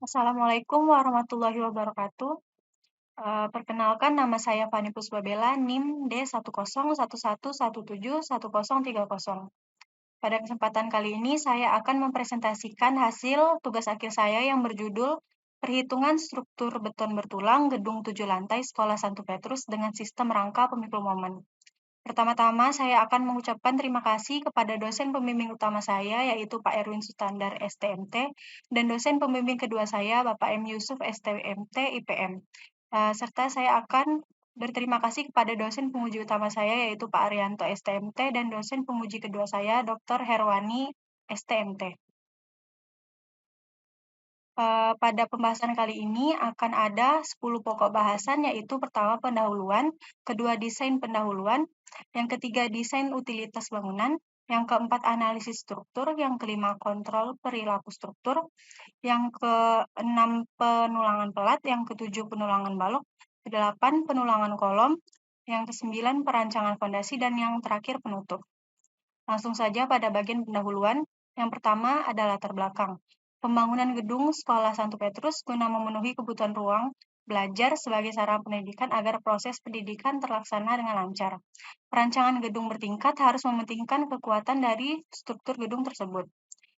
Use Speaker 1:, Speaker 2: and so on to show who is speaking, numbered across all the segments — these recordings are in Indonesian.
Speaker 1: Assalamualaikum warahmatullahi wabarakatuh. Perkenalkan nama saya Fani Pusbabela, NIM D1011171030. Pada kesempatan kali ini saya akan mempresentasikan hasil tugas akhir saya yang berjudul Perhitungan Struktur Beton Bertulang Gedung 7 Lantai Sekolah Santo Petrus dengan Sistem Rangka Pemikul Momen. Pertama-tama, saya akan mengucapkan terima kasih kepada dosen pembimbing utama saya, yaitu Pak Erwin Sutandar, STMT, dan dosen pembimbing kedua saya, Bapak M. Yusuf, STMT, IPM. Serta saya akan berterima kasih kepada dosen penguji utama saya, yaitu Pak Arianto, STMT, dan dosen penguji kedua saya, Dr. Herwani, STMT. Pada pembahasan kali ini akan ada 10 pokok bahasan, yaitu pertama pendahuluan, kedua desain pendahuluan, yang ketiga desain utilitas bangunan, yang keempat analisis struktur, yang kelima kontrol perilaku struktur, yang keenam penulangan pelat, yang ketujuh penulangan balok, kedelapan penulangan kolom, yang kesembilan perancangan fondasi, dan yang terakhir penutup. Langsung saja pada bagian pendahuluan. Yang pertama ada latar belakang. Pembangunan gedung Sekolah Santo Petrus guna memenuhi kebutuhan ruang belajar sebagai sarana pendidikan agar proses pendidikan terlaksana dengan lancar. Perancangan gedung bertingkat harus mementingkan kekuatan dari struktur gedung tersebut.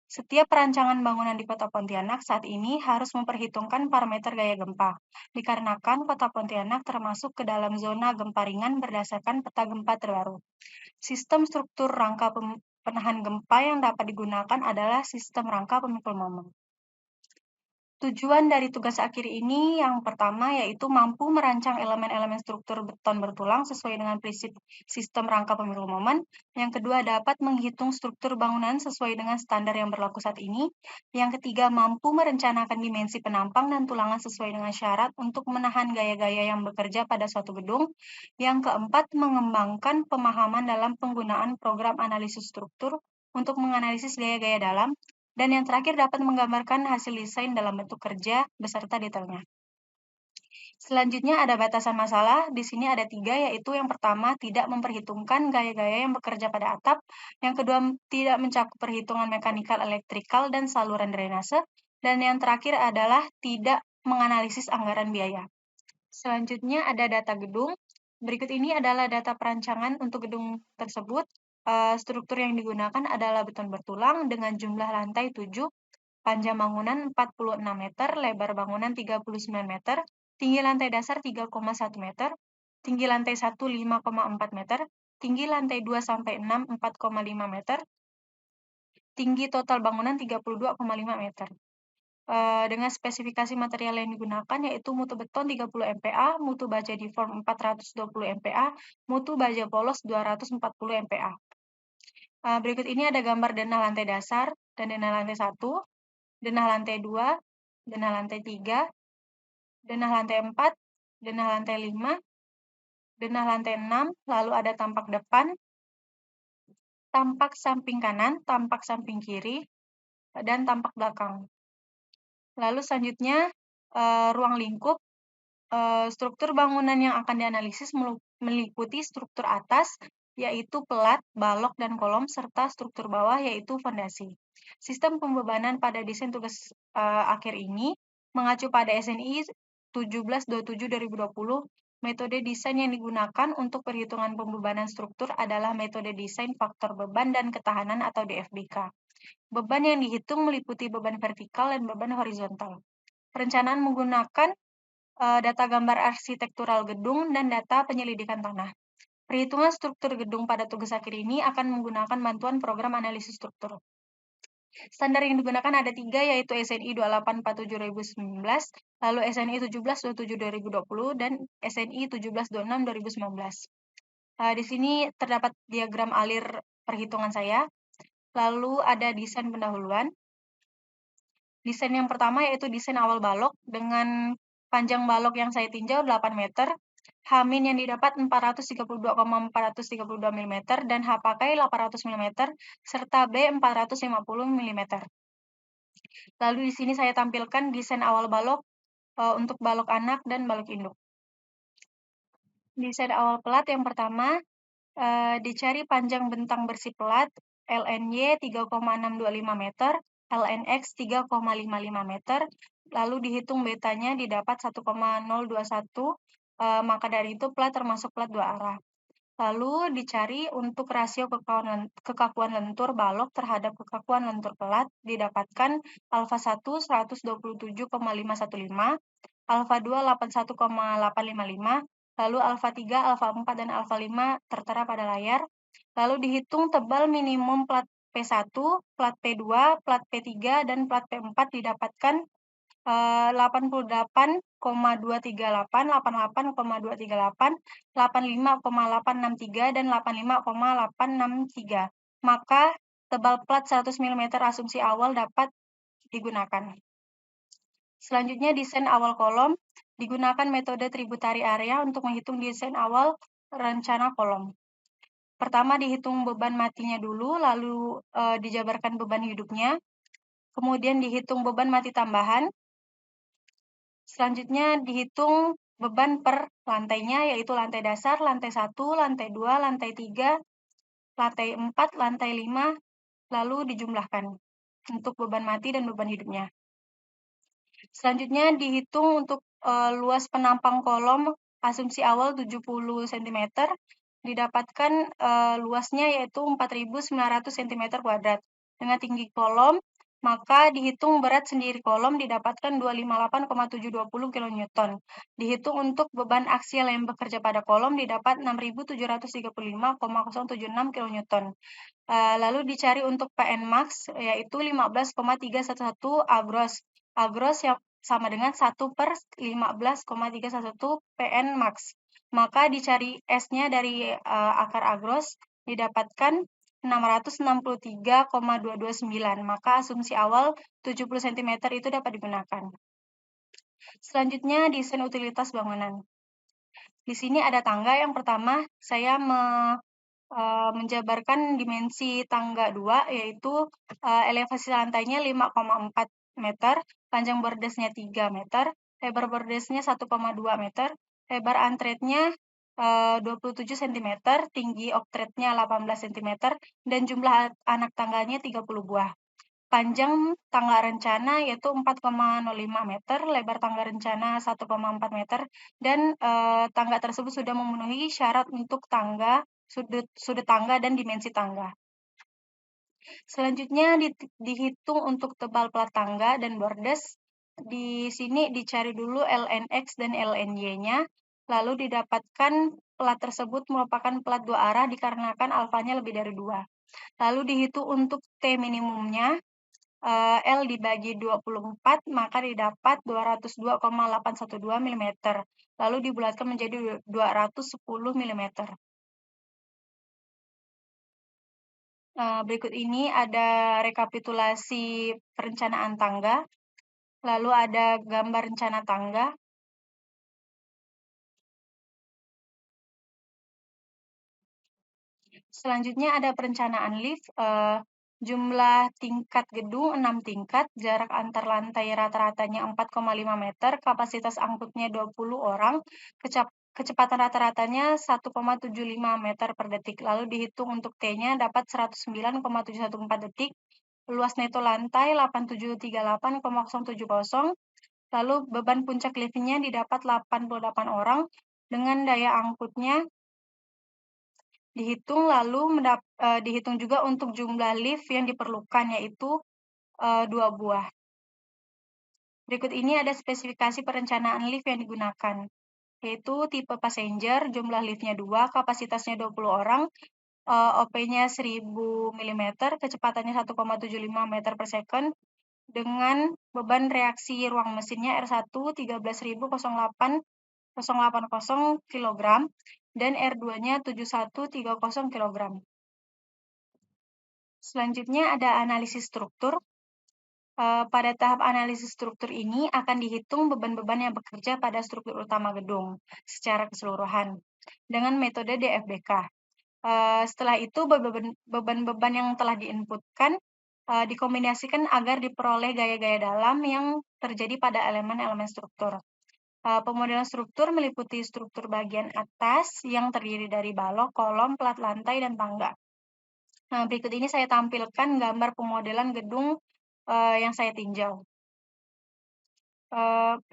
Speaker 1: Setiap perancangan bangunan di Kota Pontianak saat ini harus memperhitungkan parameter gaya gempa, dikarenakan Kota Pontianak termasuk ke dalam zona gempa ringan berdasarkan peta gempa terbaru. Sistem struktur rangka penahan gempa yang dapat digunakan adalah sistem rangka pemikul momen. Tujuan dari tugas akhir ini yang pertama yaitu mampu merancang elemen-elemen struktur beton bertulang sesuai dengan prinsip sistem rangka pemikul momen. Yang kedua, dapat menghitung struktur bangunan sesuai dengan standar yang berlaku saat ini. Yang ketiga, mampu merencanakan dimensi penampang dan tulangan sesuai dengan syarat untuk menahan gaya-gaya yang bekerja pada suatu gedung. Yang keempat, mengembangkan pemahaman dalam penggunaan program analisis struktur untuk menganalisis gaya-gaya dalam. Dan yang terakhir dapat menggambarkan hasil desain dalam bentuk kerja beserta detailnya. Selanjutnya ada batasan masalah. Di sini ada 3, yaitu yang pertama tidak memperhitungkan gaya-gaya yang bekerja pada atap. Yang kedua tidak mencakup perhitungan mekanikal, elektrikal, dan saluran drainase. Dan yang terakhir adalah tidak menganalisis anggaran biaya. Selanjutnya ada data gedung. Berikut ini adalah data perancangan untuk gedung tersebut. Struktur yang digunakan adalah beton bertulang dengan jumlah lantai 7, panjang bangunan 46 meter, lebar bangunan 39 meter, tinggi lantai dasar 3,1 meter, tinggi lantai 1 5,4 meter, tinggi lantai 2 sampai 6 4,5 meter, tinggi total bangunan 32,5 meter. Dengan spesifikasi material yang digunakan yaitu mutu beton 30 MPa, mutu baja deform 420 MPa, mutu baja polos 240 MPa. Berikut ini ada gambar denah lantai dasar dan denah lantai 1, denah lantai 2, denah lantai 3, denah lantai 4, denah lantai 5, denah lantai 6, lalu ada tampak depan, tampak samping kanan, tampak samping kiri, dan tampak belakang. Lalu selanjutnya ruang lingkup. Struktur bangunan yang akan dianalisis meliputi struktur atas, yaitu pelat, balok, dan kolom, serta struktur bawah, yaitu fondasi. Sistem pembebanan pada desain tugas akhir ini mengacu pada SNI 1727/2020. Metode desain yang digunakan untuk perhitungan pembebanan struktur adalah metode desain faktor beban dan ketahanan atau DFBK. Beban yang dihitung meliputi beban vertikal dan beban horizontal. Perencanaan menggunakan data gambar arsitektural gedung, dan data penyelidikan tanah. Perhitungan struktur gedung pada tugas akhir ini akan menggunakan bantuan program analisis struktur. Standar yang digunakan ada 3, yaitu SNI 2847/2019, lalu SNI 1727/2020, dan SNI 1726/2019. Di sini terdapat diagram alir perhitungan saya. Lalu ada desain pendahuluan. Desain yang pertama yaitu desain awal balok dengan panjang balok yang saya tinjau 8 meter, H-min yang didapat 432,432 mm, dan H pakai 800 mm, serta B 450 mm. Lalu di sini saya tampilkan desain awal balok untuk balok anak dan balok induk. Desain awal pelat yang pertama, dicari panjang bentang bersih pelat, LNY 3,625 meter, LNX 3,55 meter, lalu dihitung betanya didapat 1,021, maka dari itu plat termasuk plat dua arah. Lalu dicari untuk rasio kekakuan lentur balok terhadap kekakuan lentur pelat, didapatkan alfa 1 127,515, alfa 2 81,855, lalu alfa 3, alfa 4, dan alfa 5 tertera pada layar. Lalu dihitung tebal minimum plat P1, plat P2, plat P3, dan plat P4 didapatkan 88,238, 88,238, 85,863, dan 85,863. Maka tebal plat 100 mm asumsi awal dapat digunakan. Selanjutnya, desain awal kolom. Digunakan metode tributary area untuk menghitung desain awal rencana kolom. Pertama, dihitung beban matinya dulu, lalu dijabarkan beban hidupnya. Kemudian dihitung beban mati tambahan. Selanjutnya dihitung beban per lantainya, yaitu lantai dasar, lantai 1, lantai 2, lantai 3, lantai 4, lantai 5, lalu dijumlahkan untuk beban mati dan beban hidupnya. Selanjutnya dihitung untuk luas penampang kolom asumsi awal 70 cm, didapatkan luasnya yaitu 4.900 cm kuadrat. Dengan tinggi kolom, maka dihitung berat sendiri kolom didapatkan 258,720 kN. Dihitung untuk beban aksial yang bekerja pada kolom didapat 6.735,076 kN. Lalu dicari untuk PN max yaitu 15,311 agros. Agros yang sama dengan 1/15,311 PN max. Maka dicari S-nya dari akar agros didapatkan 663,229. Maka asumsi awal 70 cm itu dapat digunakan. Selanjutnya, desain utilitas bangunan. Di sini ada tangga. Yang pertama, saya menjabarkan dimensi tangga 2, yaitu elevasi lantainya 5,4 meter, panjang bordesnya 3 meter, lebar bordesnya 1,2 meter, lebar antretnya 27 cm, tinggi oktretnya 18 cm, dan jumlah anak tangganya 30 buah. Panjang tangga rencana yaitu 4,05 meter, lebar tangga rencana 1,4 meter, dan tangga tersebut sudah memenuhi syarat untuk tangga, sudut tangga, dan dimensi tangga. Selanjutnya dihitung untuk tebal plat tangga dan bordes. Di sini dicari dulu LNX dan LNY-nya, lalu didapatkan plat tersebut merupakan plat dua arah dikarenakan alfanya lebih dari 2. Lalu dihitung untuk T minimumnya, L dibagi 24, maka didapat 202,812 mm. Lalu dibulatkan menjadi 210 mm. Berikut ini ada rekapitulasi perencanaan tangga, lalu ada gambar rencana tangga. Selanjutnya ada perencanaan lift, jumlah tingkat gedung 6 tingkat, jarak antar lantai rata-ratanya 4,5 meter, kapasitas angkutnya 20 orang, kecepatan rata-ratanya 1,75 meter per detik. Lalu dihitung untuk T-nya dapat 109,714 detik, luas neto lantai 8738,070, lalu beban puncak liftnya didapat 88 orang, dengan daya angkutnya dihitung, lalu dihitung juga untuk jumlah lift yang diperlukan, yaitu 2 buah. Berikut ini ada spesifikasi perencanaan lift yang digunakan, yaitu tipe passenger, jumlah liftnya 2, kapasitasnya 20 orang, OP-nya 1000 mm, kecepatannya 1,75 meter per second, dengan beban reaksi ruang mesinnya R1 13.080 kg, dan R2-nya 7130 kg. Selanjutnya ada analisis struktur. Pada tahap analisis struktur ini akan dihitung beban-beban yang bekerja pada struktur utama gedung secara keseluruhan dengan metode DFBK. Setelah itu beban-beban yang telah diinputkan dikombinasikan agar diperoleh gaya-gaya dalam yang terjadi pada elemen-elemen struktur. Pemodelan struktur meliputi struktur bagian atas yang terdiri dari balok, kolom, plat lantai, dan tangga. Nah, berikut ini saya tampilkan gambar pemodelan gedung yang saya tinjau.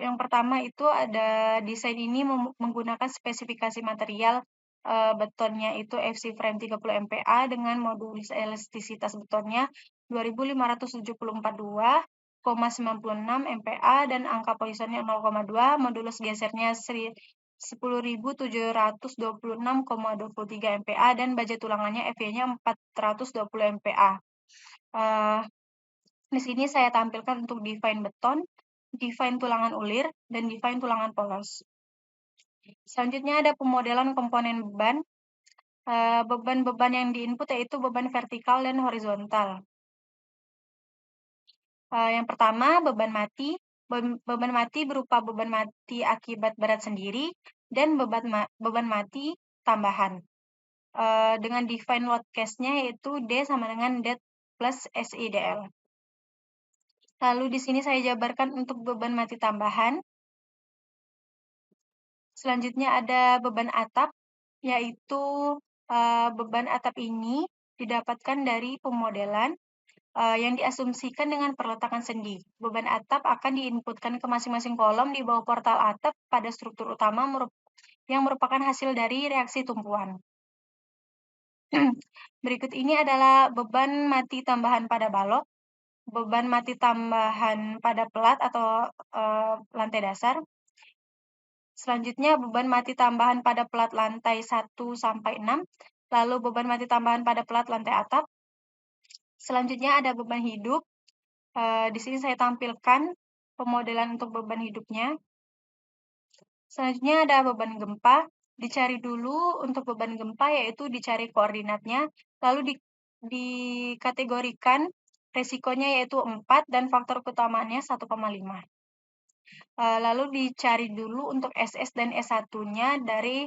Speaker 1: Yang pertama itu ada desain ini menggunakan spesifikasi material betonnya itu FC frame 30 MPa dengan modulus elastisitas betonnya 2574,2,96 MPa dan angka Poissonnya 0,2, modulus gesernya 10.726,23 MPa dan baja tulangannya FY-nya 420 MPa. Di sini saya tampilkan untuk define beton, define tulangan ulir, dan define tulangan polos. Selanjutnya ada pemodelan komponen beban. Beban-beban yang diinput yaitu beban vertikal dan horizontal. Yang pertama, beban mati. Beban mati berupa beban mati akibat berat sendiri dan beban mati tambahan. Dengan define load case-nya yaitu D sama dengan det plus SIDL. Lalu di sini saya jabarkan untuk beban mati tambahan. Selanjutnya ada beban atap, yaitu beban atap ini didapatkan dari pemodelan yang diasumsikan dengan perletakan sendi. Beban atap akan diinputkan ke masing-masing kolom di bawah portal atap pada struktur utama yang merupakan hasil dari reaksi tumpuan. Berikut ini adalah beban mati tambahan pada balok, beban mati tambahan pada pelat atau lantai dasar. Selanjutnya beban mati tambahan pada pelat lantai 1-6, lalu beban mati tambahan pada pelat lantai atap. Selanjutnya ada beban hidup. Di sini saya tampilkan pemodelan untuk beban hidupnya. Selanjutnya ada beban gempa. Dicari dulu untuk beban gempa, yaitu dicari koordinatnya, lalu dikategorikan resikonya yaitu 4 dan faktor keutamaannya 1,5. Lalu dicari dulu untuk SS dan S1-nya dari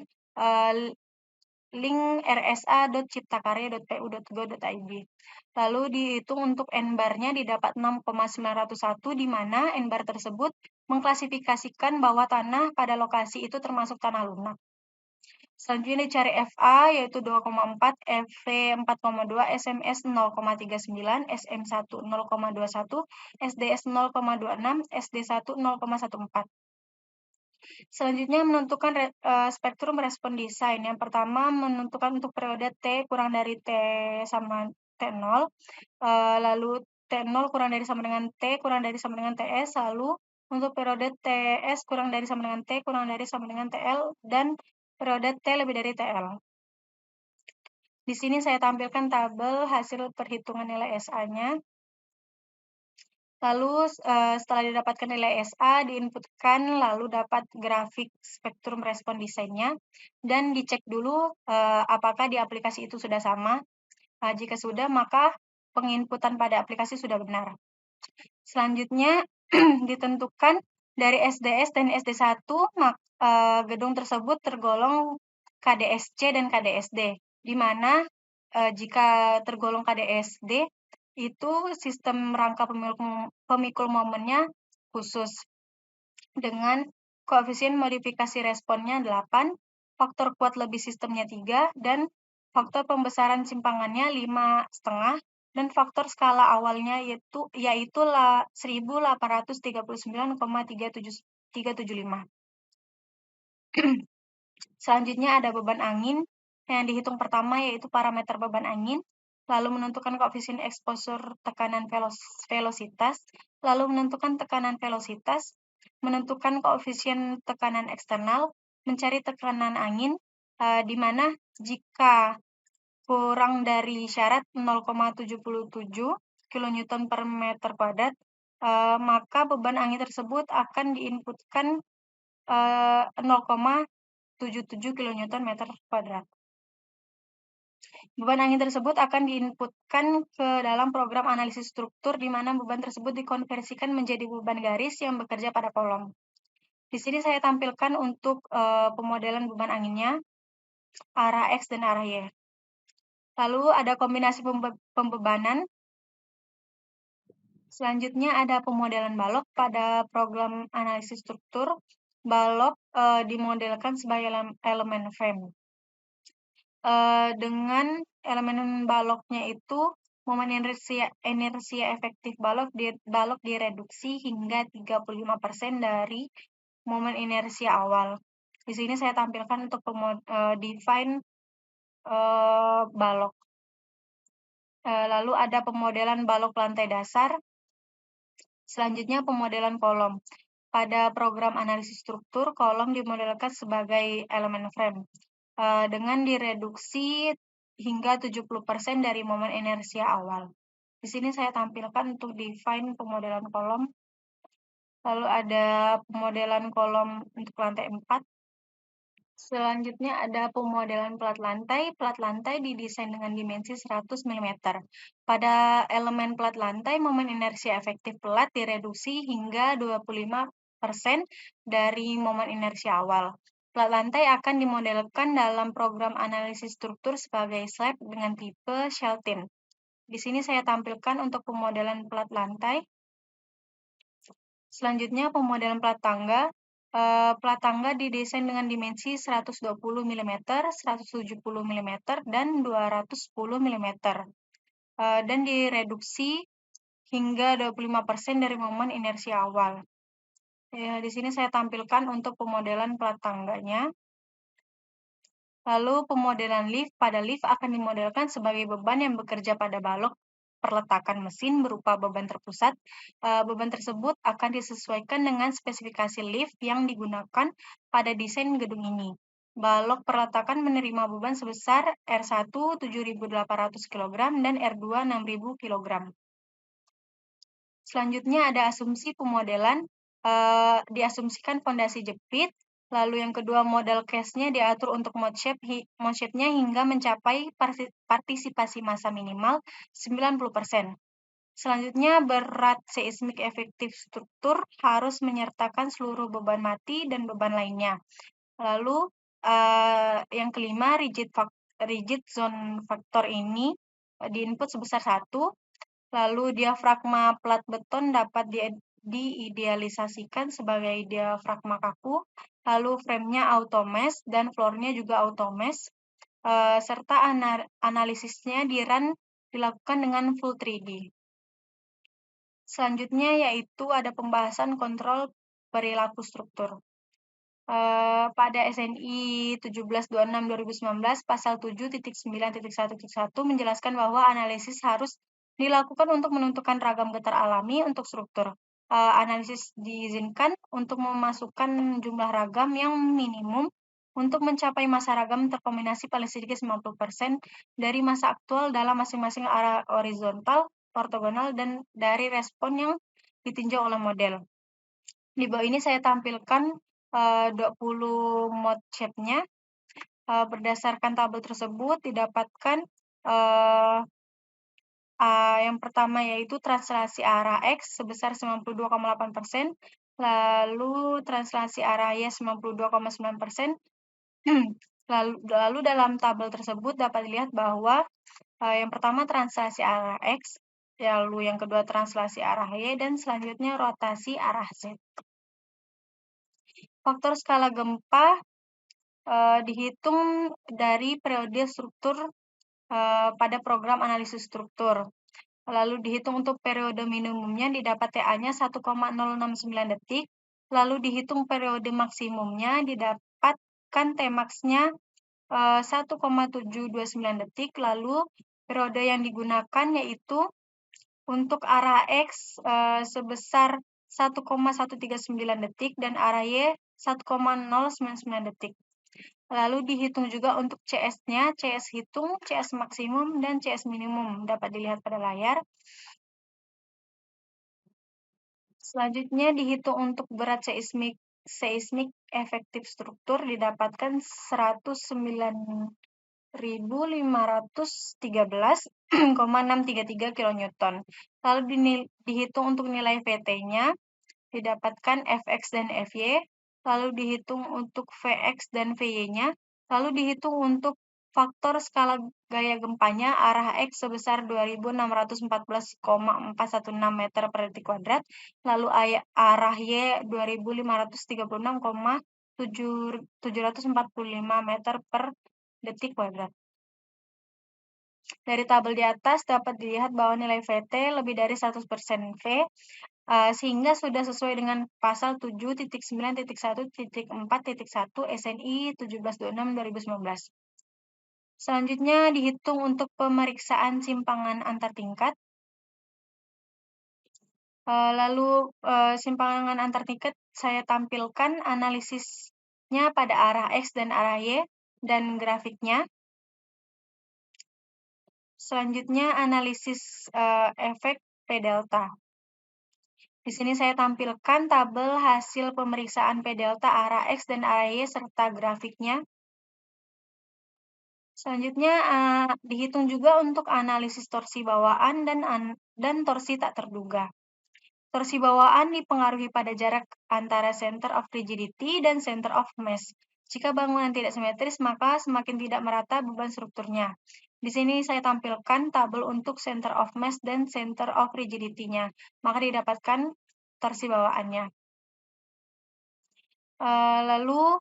Speaker 1: link rsa.ciptakarya.pu.go.id. Lalu dihitung untuk N-bar-nya didapat 6,901, di mana N-bar tersebut mengklasifikasikan bahwa tanah pada lokasi itu termasuk tanah lunak. Selanjutnya dicari FA yaitu 2,4, FV 4,2, SMS 0,39, SM1 0,21, SDS 0,26, SD1 0,14. Selanjutnya menentukan spektrum respon desain. Yang pertama menentukan untuk periode T kurang dari T sama T0, lalu T0 kurang dari sama dengan T kurang dari sama dengan TS, lalu untuk periode TS kurang dari sama dengan T kurang dari sama dengan TL, dan periode T lebih dari TL. Di sini saya tampilkan tabel hasil perhitungan nilai SA-nya. Lalu setelah didapatkan nilai SA, diinputkan, lalu dapat grafik spektrum respon desainnya, dan dicek dulu apakah di aplikasi itu sudah sama. Jika sudah, maka penginputan pada aplikasi sudah benar. Selanjutnya, ditentukan dari SDS dan SD1, gedung tersebut tergolong KDSC dan KDSD, di mana jika tergolong KDSD, itu sistem rangka pemikul momennya khusus dengan koefisien modifikasi responnya 8, faktor kuat lebih sistemnya 3, dan faktor pembesaran simpangannya 5,5, dan faktor skala awalnya yaitu 1839,375. Selanjutnya ada beban angin. Yang dihitung pertama yaitu parameter beban angin, lalu menentukan koefisien exposure tekanan velositas, lalu menentukan tekanan velositas, menentukan koefisien tekanan eksternal, mencari tekanan angin, di mana jika kurang dari syarat 0,77 kN per meter kuadrat, maka beban angin tersebut akan diinputkan 0,77 kN meter kuadrat. Beban angin tersebut akan diinputkan ke dalam program analisis struktur, di mana beban tersebut dikonversikan menjadi beban garis yang bekerja pada kolom. Di sini saya tampilkan untuk pemodelan beban anginnya, arah X dan arah Y. Lalu ada kombinasi pembebanan. Selanjutnya ada pemodelan balok pada program analisis struktur. Balok dimodelkan sebagai elemen frame. Dengan elemen baloknya itu momen inersia efektif balok direduksi hingga 35% dari momen inersia awal. Di sini saya tampilkan untuk define balok. Lalu ada pemodelan balok lantai dasar. Selanjutnya pemodelan kolom. Pada program analisis struktur, kolom dimodelkan sebagai elemen frame dengan direduksi hingga 70% dari momen inersia awal. Di sini saya tampilkan untuk define pemodelan kolom. Lalu ada pemodelan kolom untuk lantai 4. Selanjutnya ada pemodelan plat lantai. Plat lantai didesain dengan dimensi 100 mm. Pada elemen plat lantai, momen inersia efektif plat direduksi hingga 25% dari momen inersia awal. Plat lantai akan dimodelkan dalam program analisis struktur sebagai slab dengan tipe Shelton. Di sini saya tampilkan untuk pemodelan plat lantai. Selanjutnya pemodelan plat tangga. Plat tangga didesain dengan dimensi 120 mm, 170 mm, dan 210 mm. Dan direduksi hingga 25% dari momen inersia awal. Di sini saya tampilkan untuk pemodelan plat tangganya. Lalu pemodelan lift. Pada lift akan dimodelkan sebagai beban yang bekerja pada balok perletakan mesin berupa beban terpusat. Beban tersebut akan disesuaikan dengan spesifikasi lift yang digunakan pada desain gedung ini. Balok perletakan menerima beban sebesar R1 7.800 kg dan R2 6.000 kg. Selanjutnya ada asumsi pemodelan. Diasumsikan fondasi jepit. Lalu yang kedua, model case-nya diatur untuk mode shape-nya hingga mencapai partisipasi massa minimal 90%. Selanjutnya, berat seismik efektif struktur harus menyertakan seluruh beban mati dan beban lainnya. Lalu yang kelima, rigid zone factor ini diinput sebesar 1. Lalu diafragma plat beton dapat diidealisasikan sebagai diafragma kaku. Lalu frame-nya automesh dan floor-nya juga automesh. Serta analisisnya dilakukan dengan full 3D. Selanjutnya yaitu ada pembahasan kontrol perilaku struktur. Pada SNI 1726/2019 pasal 7.9.1.1 menjelaskan bahwa analisis harus dilakukan untuk menentukan ragam getar alami untuk struktur. Analisis diizinkan untuk memasukkan jumlah ragam yang minimum untuk mencapai massa ragam terkombinasi paling sedikit 90% dari massa aktual dalam masing-masing arah horizontal, ortogonal, dan dari respon yang ditinjau oleh model. Di bawah ini saya tampilkan 20 mode shape-nya. Berdasarkan tabel tersebut didapatkan yang pertama yaitu translasi arah X sebesar 92,8%, lalu translasi arah Y 92,9%. Lalu dalam tabel tersebut dapat dilihat bahwa yang pertama translasi arah X, lalu yang kedua translasi arah Y, dan selanjutnya rotasi arah Z. Faktor skala gempa dihitung dari periode struktur pada program analisis struktur. Lalu dihitung untuk periode minimumnya didapat TA-nya 1,069 detik. Lalu dihitung periode maksimumnya didapatkan Tmax-nya 1,729 detik. Lalu periode yang digunakan yaitu untuk arah X sebesar 1,139 detik dan arah Y 1,099 detik. Lalu dihitung juga untuk CS-nya, CS hitung, CS maksimum, dan CS minimum dapat dilihat pada layar. Selanjutnya dihitung untuk berat seismik efektif struktur didapatkan 109.513,633 kN. Lalu dihitung untuk nilai VT-nya didapatkan Fx dan Fy. Lalu dihitung untuk Vx dan Vy-nya. Lalu dihitung untuk faktor skala gaya gempanya arah X sebesar 2614,416 meter per detik kuadrat, lalu arah Y 2536,745 meter per detik kuadrat. Dari tabel di atas dapat dilihat bahwa nilai VT lebih dari 100% V, sehingga sudah sesuai dengan pasal 7.9.1.4.1 SNI 1726/2019. Selanjutnya dihitung untuk pemeriksaan simpangan antar tingkat. Lalu simpangan antar tingkat saya tampilkan analisisnya pada arah X dan arah Y dan grafiknya. Selanjutnya analisis efek P delta. Di sini saya tampilkan tabel hasil pemeriksaan P delta arah X dan arah Y serta grafiknya. Selanjutnya dihitung juga untuk analisis torsi bawaan dan torsi tak terduga. Torsi bawaan dipengaruhi pada jarak antara center of rigidity dan center of mass. Jika bangunan tidak simetris, maka semakin tidak merata beban strukturnya. Di sini saya tampilkan tabel untuk center of mass dan center of rigidity-nya. Maka didapatkan torsi bawaannya. Lalu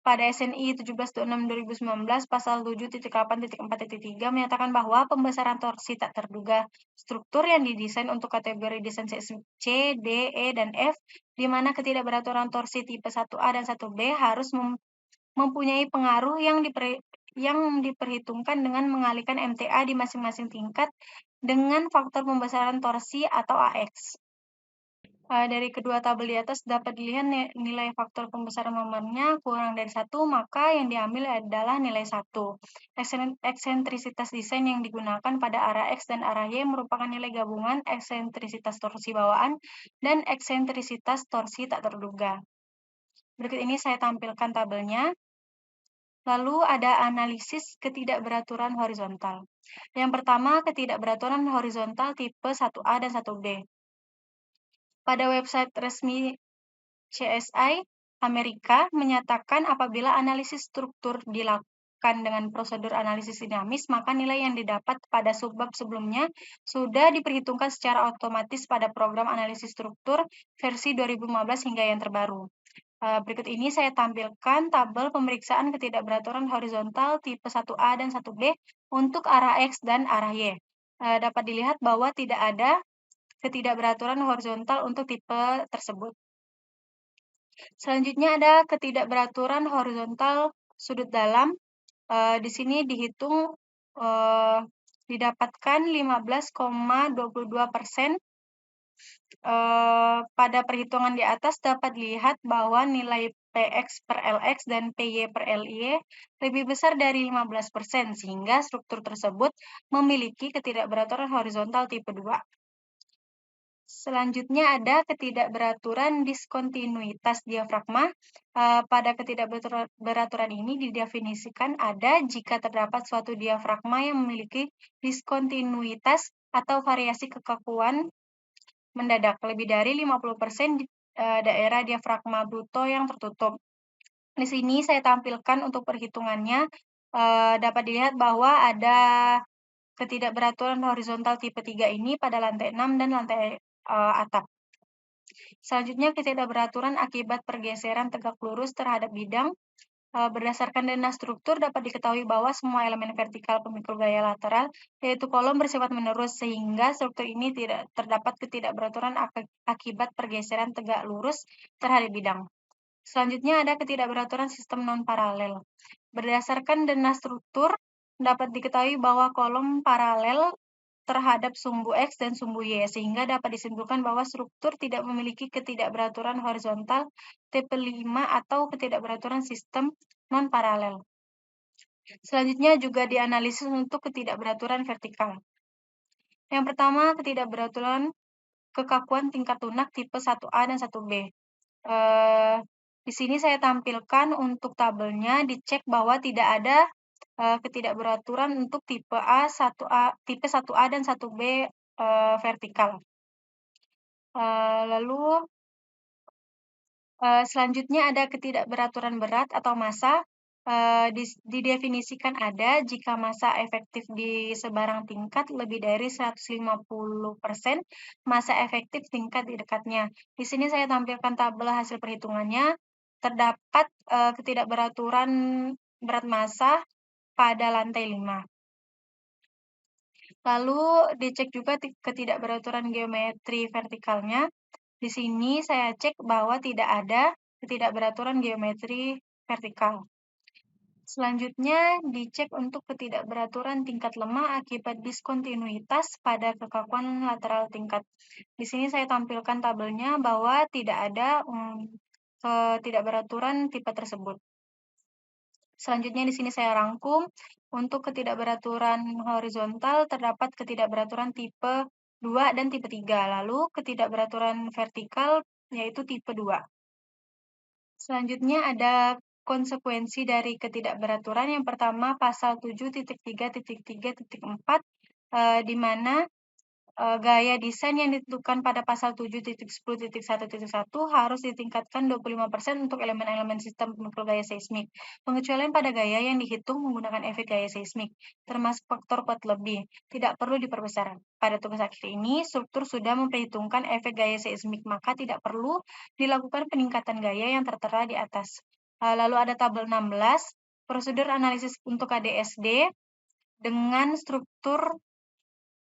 Speaker 1: pada SNI 1726/2019 pasal 7.8.4.3 menyatakan bahwa pembesaran torsi tak terduga struktur yang didesain untuk kategori desain C, D, E, dan F, di mana ketidakberaturan torsi tipe 1A dan 1B harus mempunyai pengaruh yang diperhitungkan dengan mengalihkan MTA di masing-masing tingkat dengan faktor pembesaran torsi atau AX. Dari kedua tabel di atas dapat dilihat nilai faktor pembesaran momennya kurang dari 1, maka yang diambil adalah nilai 1. Eksentrisitas desain yang digunakan pada arah X dan arah Y merupakan nilai gabungan eksentrisitas torsi bawaan dan eksentrisitas torsi tak terduga. Berikut ini saya tampilkan tabelnya. Lalu ada analisis ketidakberaturan horizontal. Yang pertama, ketidakberaturan horizontal tipe 1A dan 1B. Pada website resmi CSI Amerika menyatakan apabila analisis struktur dilakukan dengan prosedur analisis dinamis, maka nilai yang didapat pada subbab sebelumnya sudah diperhitungkan secara otomatis pada program analisis struktur versi 2015 hingga yang terbaru. Berikut ini saya tampilkan tabel pemeriksaan ketidakberaturan horizontal tipe 1A dan 1B untuk arah X dan arah Y. Dapat dilihat bahwa tidak ada ketidakberaturan horizontal untuk tipe tersebut. Selanjutnya ada ketidakberaturan horizontal sudut dalam. Di sini dihitung didapatkan 15,22%. Pada perhitungan di atas dapat dilihat bahwa nilai PX per LX dan PY per LY lebih besar dari 15%, sehingga struktur tersebut memiliki ketidakberaturan horizontal tipe 2. Selanjutnya ada ketidakberaturan diskontinuitas diafragma. Pada ketidakberaturan ini didefinisikan ada jika terdapat suatu diafragma yang memiliki diskontinuitas atau variasi kekakuan mendadak lebih dari 50% di daerah diafragma bruto yang tertutup. Di sini saya tampilkan untuk perhitungannya. Dapat dilihat bahwa ada ketidakberaturan horizontal tipe 3 ini pada lantai 6 dan lantai atap. Selanjutnya, ketidakberaturan akibat pergeseran tegak lurus terhadap bidang. Berdasarkan dana struktur dapat diketahui bahwa semua elemen vertikal pemikul gaya lateral, yaitu kolom bersifat menerus, sehingga struktur ini tidak terdapat ketidakberaturan akibat pergeseran tegak lurus terhadap bidang. Selanjutnya ada ketidakberaturan sistem non-paralel. Berdasarkan dana struktur dapat diketahui bahwa kolom paralel terhadap sumbu X dan sumbu Y, sehingga dapat disimpulkan bahwa struktur tidak memiliki ketidakberaturan horizontal tipe 5 atau ketidakberaturan sistem non-paralel. Selanjutnya juga dianalisis untuk ketidakberaturan vertikal. Yang pertama, ketidakberaturan kekakuan tingkat lunak tipe 1A dan 1B. Di sini saya tampilkan untuk tabelnya, dicek bahwa tidak ada ketidakberaturan untuk tipe 1A dan 1B vertikal. Lalu selanjutnya ada ketidakberaturan berat atau massa. Didefinisikan ada jika massa efektif di sebarang tingkat lebih dari 150% massa efektif tingkat di dekatnya. Di sini saya tampilkan tabel hasil perhitungannya. Terdapat ketidakberaturan berat massa pada lantai 5. Lalu dicek juga ketidakberaturan geometri vertikalnya. Di sini saya cek bahwa tidak ada ketidakberaturan geometri vertikal. Selanjutnya, dicek untuk ketidakberaturan tingkat lemah akibat diskontinuitas pada kekakuan lateral tingkat. Di sini saya tampilkan tabelnya bahwa tidak ada ketidakberaturan tipe tersebut. Selanjutnya di sini saya rangkum, untuk ketidakberaturan horizontal terdapat ketidakberaturan tipe 2 dan tipe 3, lalu ketidakberaturan vertikal yaitu tipe 2. Selanjutnya ada konsekuensi dari ketidakberaturan. Yang pertama pasal 7.3.3.4 di mana gaya desain yang ditentukan pada pasal 7.10.1.1 harus ditingkatkan 25% untuk elemen-elemen sistem pemukul gaya seismik. Pengecualian pada gaya yang dihitung menggunakan efek gaya seismik, termasuk faktor kuat lebih, tidak perlu diperbesar. Pada tugas akhir ini, struktur sudah memperhitungkan efek gaya seismik, maka tidak perlu dilakukan peningkatan gaya yang tertera di atas. Lalu ada tabel 16, prosedur analisis untuk KDSD dengan struktur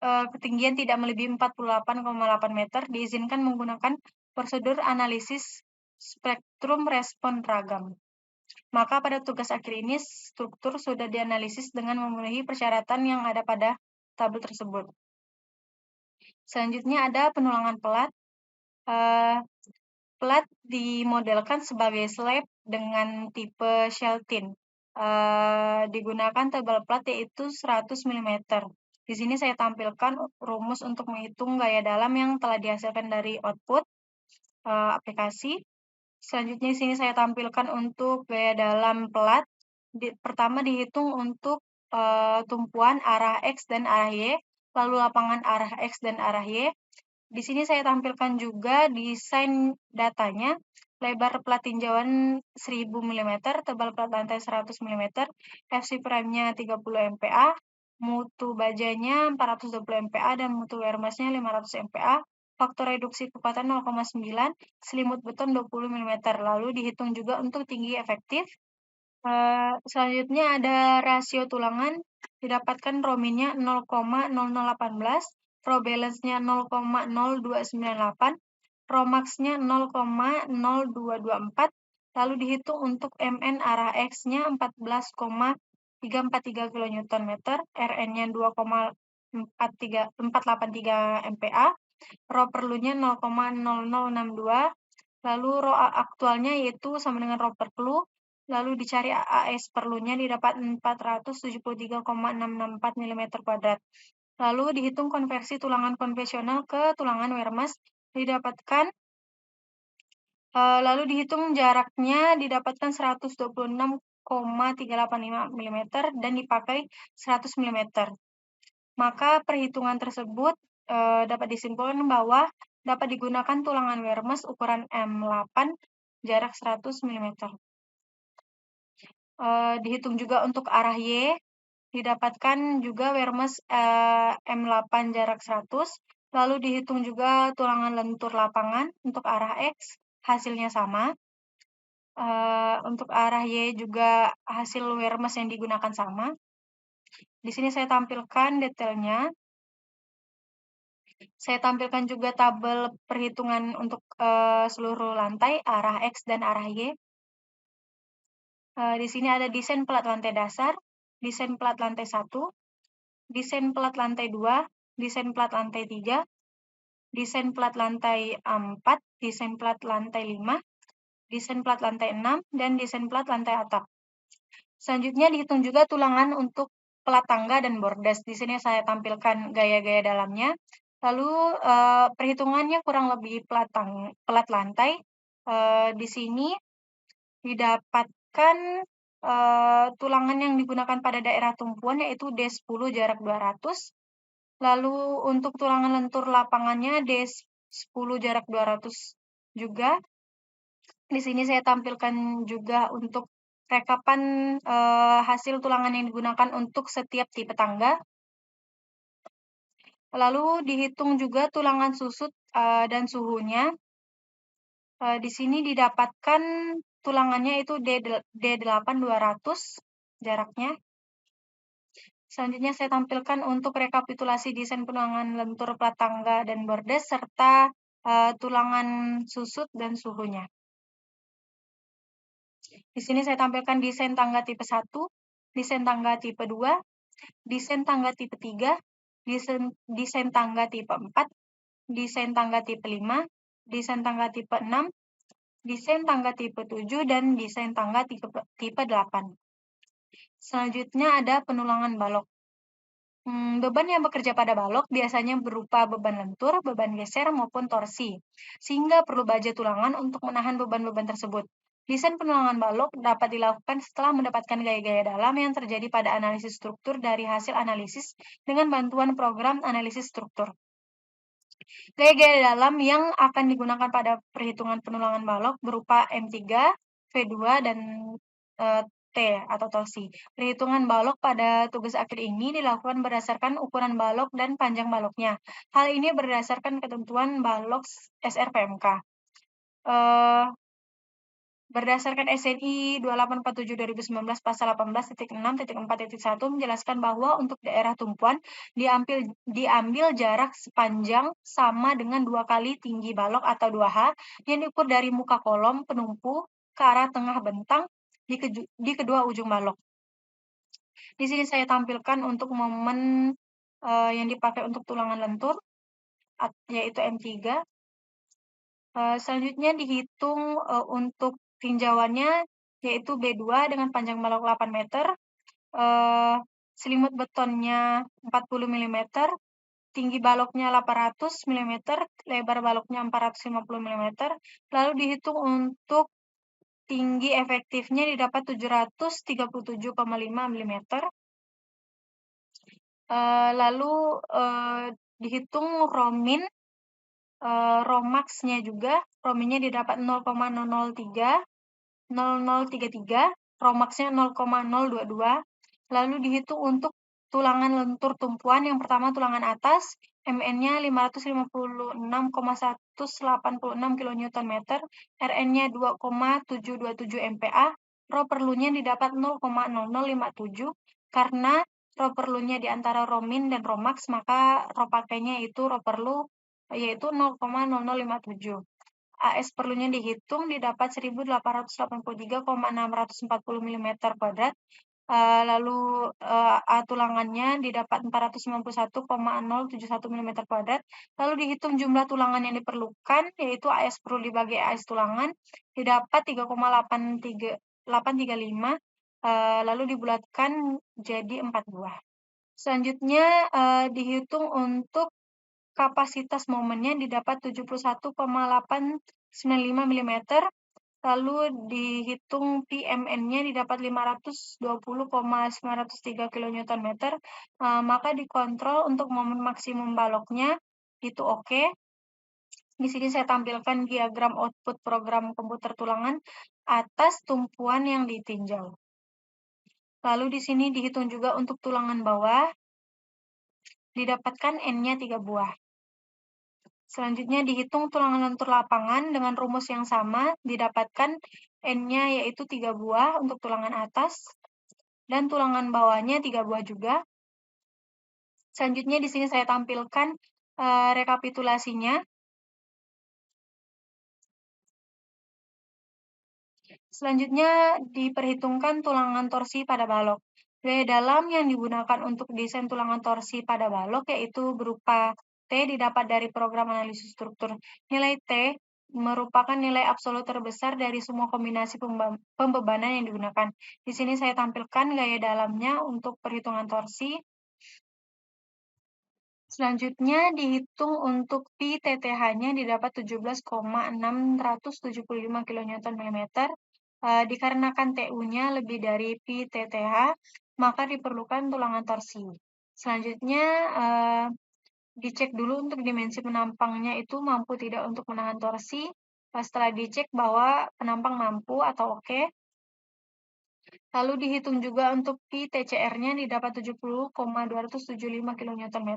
Speaker 1: ketinggian tidak melebihi 48,8 meter diizinkan menggunakan prosedur analisis spektrum respon ragam. Maka pada tugas akhir ini struktur sudah dianalisis dengan memenuhi persyaratan yang ada pada tabel tersebut. Selanjutnya ada penulangan pelat. Pelat dimodelkan sebagai slab dengan tipe Shelton. Digunakan tebal plat yaitu 100 mm. Di sini saya tampilkan rumus untuk menghitung gaya dalam yang telah dihasilkan dari output aplikasi. Selanjutnya di sini saya tampilkan untuk gaya dalam pelat. Pertama dihitung untuk tumpuan arah X dan arah Y, lalu lapangan arah X dan arah Y. Di sini saya tampilkan juga desain datanya, lebar plat tinjauan 1000 mm, tebal plat lantai 100 mm, FC prime-nya 30 MPa, mutu bajanya 420 MPa, dan mutu wear mass-nya 500 MPa, faktor reduksi kekuatan 0,9, selimut beton 20 mm. Lalu dihitung juga untuk tinggi efektif. Selanjutnya ada rasio tulangan, didapatkan Rominnya 0,0018, Pro balance-nya 0,0298, Romax-nya 0,0224, lalu dihitung untuk MN arah X-nya 14,343 kN, RN-nya 2,483 MPa, Rho perlunya 0,0062, lalu Rho aktualnya yaitu sama dengan Rho per pelu, lalu dicari AS perlunya didapat 473,664 mm². Lalu dihitung konversi tulangan konvensional ke tulangan wear mass, didapatkan lalu dihitung jaraknya didapatkan 126,385 mm dan dipakai 100 mm. Maka perhitungan tersebut dapat disimpulkan bahwa dapat digunakan tulangan wear mass ukuran M8 jarak 100 mm. Dihitung juga untuk arah Y, didapatkan juga wear mass M8 jarak 100, lalu dihitung juga tulangan lentur lapangan untuk arah X, hasilnya sama. Untuk arah Y juga hasil wear mass yang digunakan sama. Di sini saya tampilkan detailnya. Saya tampilkan juga tabel perhitungan untuk seluruh lantai, arah X dan arah Y. Di sini ada desain pelat lantai dasar, desain pelat lantai 1, desain pelat lantai 2, desain pelat lantai 3, desain pelat lantai 4, desain pelat lantai 5, desain pelat lantai 6, dan desain pelat lantai atap. Selanjutnya dihitung juga tulangan untuk pelat tangga dan bordas. Di sini saya tampilkan gaya-gaya dalamnya. Lalu perhitungannya kurang lebih pelat lantai. Di sini didapatkan tulangan yang digunakan pada daerah tumpuan yaitu D10 jarak 200. Lalu untuk tulangan lentur lapangannya D10 jarak 200 juga. Di sini saya tampilkan juga untuk rekapan hasil tulangan yang digunakan untuk setiap tipe tangga. Lalu dihitung juga tulangan susut dan suhunya. Di sini didapatkan tulangannya itu D8 200 jaraknya. Selanjutnya saya tampilkan untuk rekapitulasi desain penulangan lentur plat tangga dan bordes serta tulangan susut dan suhunya. Di sini saya tampilkan desain tangga tipe 1, desain tangga tipe 2, desain tangga tipe 3, desain tangga tipe 4, desain tangga tipe 5, desain tangga tipe 6, desain tangga tipe 7, dan desain tangga tipe 8. Selanjutnya ada penulangan balok. Beban yang bekerja pada balok biasanya berupa beban lentur, beban geser, maupun torsi, sehingga perlu baja tulangan untuk menahan beban-beban tersebut. Desain penulangan balok dapat dilakukan setelah mendapatkan gaya-gaya dalam yang terjadi pada analisis struktur dari hasil analisis dengan bantuan program analisis struktur. Gaya-gaya dalam yang akan digunakan pada perhitungan penulangan balok berupa M3, V2, dan T atau torsi. Perhitungan balok pada tugas akhir ini dilakukan berdasarkan ukuran balok dan panjang baloknya. Hal ini berdasarkan ketentuan balok SRPMK. Berdasarkan SNI 2847/2019 pasal 18.6.4.1 menjelaskan bahwa untuk daerah tumpuan diambil jarak sepanjang sama dengan 2 kali tinggi balok atau 2H yang diukur dari muka kolom penumpu ke arah tengah bentang di kedua ujung balok. Di sini saya tampilkan untuk momen yang dipakai untuk tulangan lentur, yaitu M3. Selanjutnya dihitung untuk tinjauannya, yaitu B2 dengan panjang balok 8 meter, selimut betonnya 40 mm, tinggi baloknya 800 mm, lebar baloknya 450 mm, lalu dihitung untuk tinggi efektifnya didapat 737,5 mm, lalu dihitung Romin, Romax-nya juga, Rominnya didapat 0,033, Romax-nya 0,022, lalu dihitung untuk tulangan lentur tumpuan. Yang pertama tulangan atas, MN-nya 556,186 kN, RN-nya 2,727 MPa, rho perlunya didapat 0,0057. Karena rho perlunya di antara Romin dan Romax, maka rho pakainya itu rho perlu yaitu 0,0057. AS perlunya dihitung didapat 1883,640 mm kuadrat. Lalu A tulangannya didapat 491,071 mm kuadrat. Lalu dihitung jumlah tulangan yang diperlukan, yaitu AS perlu dibagi AS tulangan, didapat 3,835, lalu dibulatkan jadi 4 buah. Selanjutnya dihitung untuk kapasitas momennya didapat 71,895 mm, lalu dihitung PMN-nya didapat 520,903 kN, maka dikontrol untuk momen maksimum baloknya itu oke. Di sini saya tampilkan diagram output program komputer tulangan atas tumpuan yang ditinjau. Lalu di sini dihitung juga untuk tulangan bawah, didapatkan N-nya 3 buah. Selanjutnya dihitung tulangan lentur lapangan dengan rumus yang sama, didapatkan N-nya yaitu 3 buah untuk tulangan atas, dan tulangan bawahnya 3 buah juga. Selanjutnya di sini saya tampilkan rekapitulasinya. Selanjutnya diperhitungkan tulangan torsi pada balok. Gaya dalam yang digunakan untuk desain tulangan torsi pada balok yaitu berupa T didapat dari program analisis struktur. Nilai T merupakan nilai absolut terbesar dari semua kombinasi pembebanan yang digunakan. Di sini saya tampilkan gaya dalamnya untuk perhitungan torsi. Selanjutnya dihitung untuk Pi TTH-nya didapat 17,675 kN/mm. Dikarenakan TU-nya lebih dari Pi TTH, maka diperlukan tulangan torsi. Selanjutnya dicek dulu untuk dimensi penampangnya itu mampu tidak untuk menahan torsi. Setelah dicek bahwa penampang mampu atau oke. Lalu dihitung juga untuk Pi TCR-nya didapat 70,275 kN/m.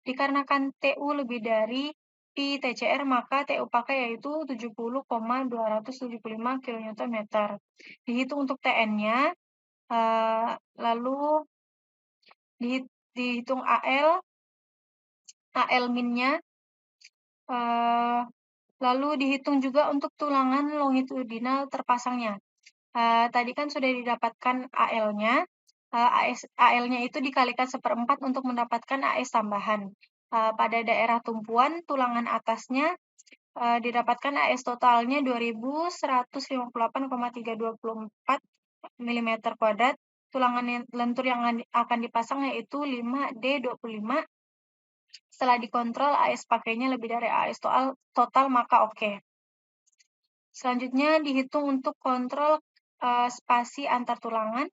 Speaker 1: Dikarenakan TU lebih dari Pi TCR, maka TU pakai yaitu 70,275 kN/m. Dihitung untuk TN-nya, lalu dihitung AL min-nya, lalu dihitung juga untuk tulangan longitudinal terpasangnya. Tadi kan sudah didapatkan AL-nya, AL-nya itu dikalikan 1/4 untuk mendapatkan AS tambahan. Pada daerah tumpuan, tulangan atasnya didapatkan AS totalnya 2158,324 mm². Tulangan lentur yang akan dipasang yaitu 5D25. Setelah dikontrol AS pakainya lebih dari AS total, maka oke. Selanjutnya dihitung untuk kontrol spasi antar tulangan.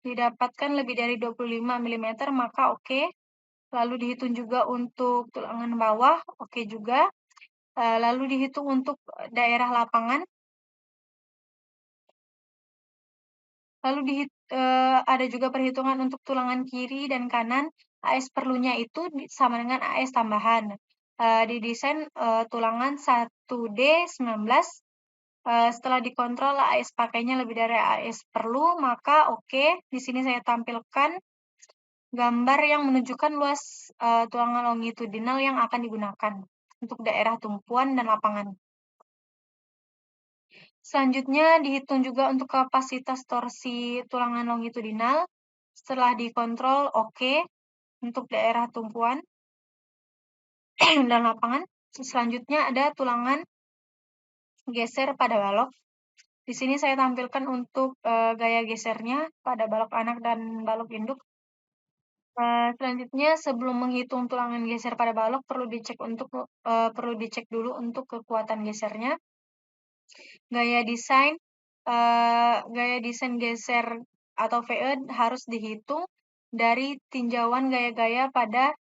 Speaker 1: Didapatkan lebih dari 25 mm, maka oke. Lalu dihitung juga untuk tulangan bawah, oke juga. Lalu dihitung untuk daerah lapangan. Lalu ada juga perhitungan untuk tulangan kiri dan kanan. AS perlunya itu sama dengan AS tambahan. Didesain tulangan 1D19. Setelah dikontrol AS pakainya lebih dari AS perlu, maka oke. Di sini saya tampilkan gambar yang menunjukkan luas tulangan longitudinal yang akan digunakan untuk daerah tumpuan dan lapangan. Selanjutnya dihitung juga untuk kapasitas torsi tulangan longitudinal. Setelah dikontrol oke untuk daerah tumpuan dan lapangan. Selanjutnya ada tulangan geser pada balok. Di sini saya tampilkan untuk gaya gesernya pada balok anak dan balok induk. Selanjutnya sebelum menghitung tulangan geser pada balok perlu dicek dulu untuk kekuatan gesernya. Gaya desain geser atau VE harus dihitung dari tinjauan gaya-gaya pada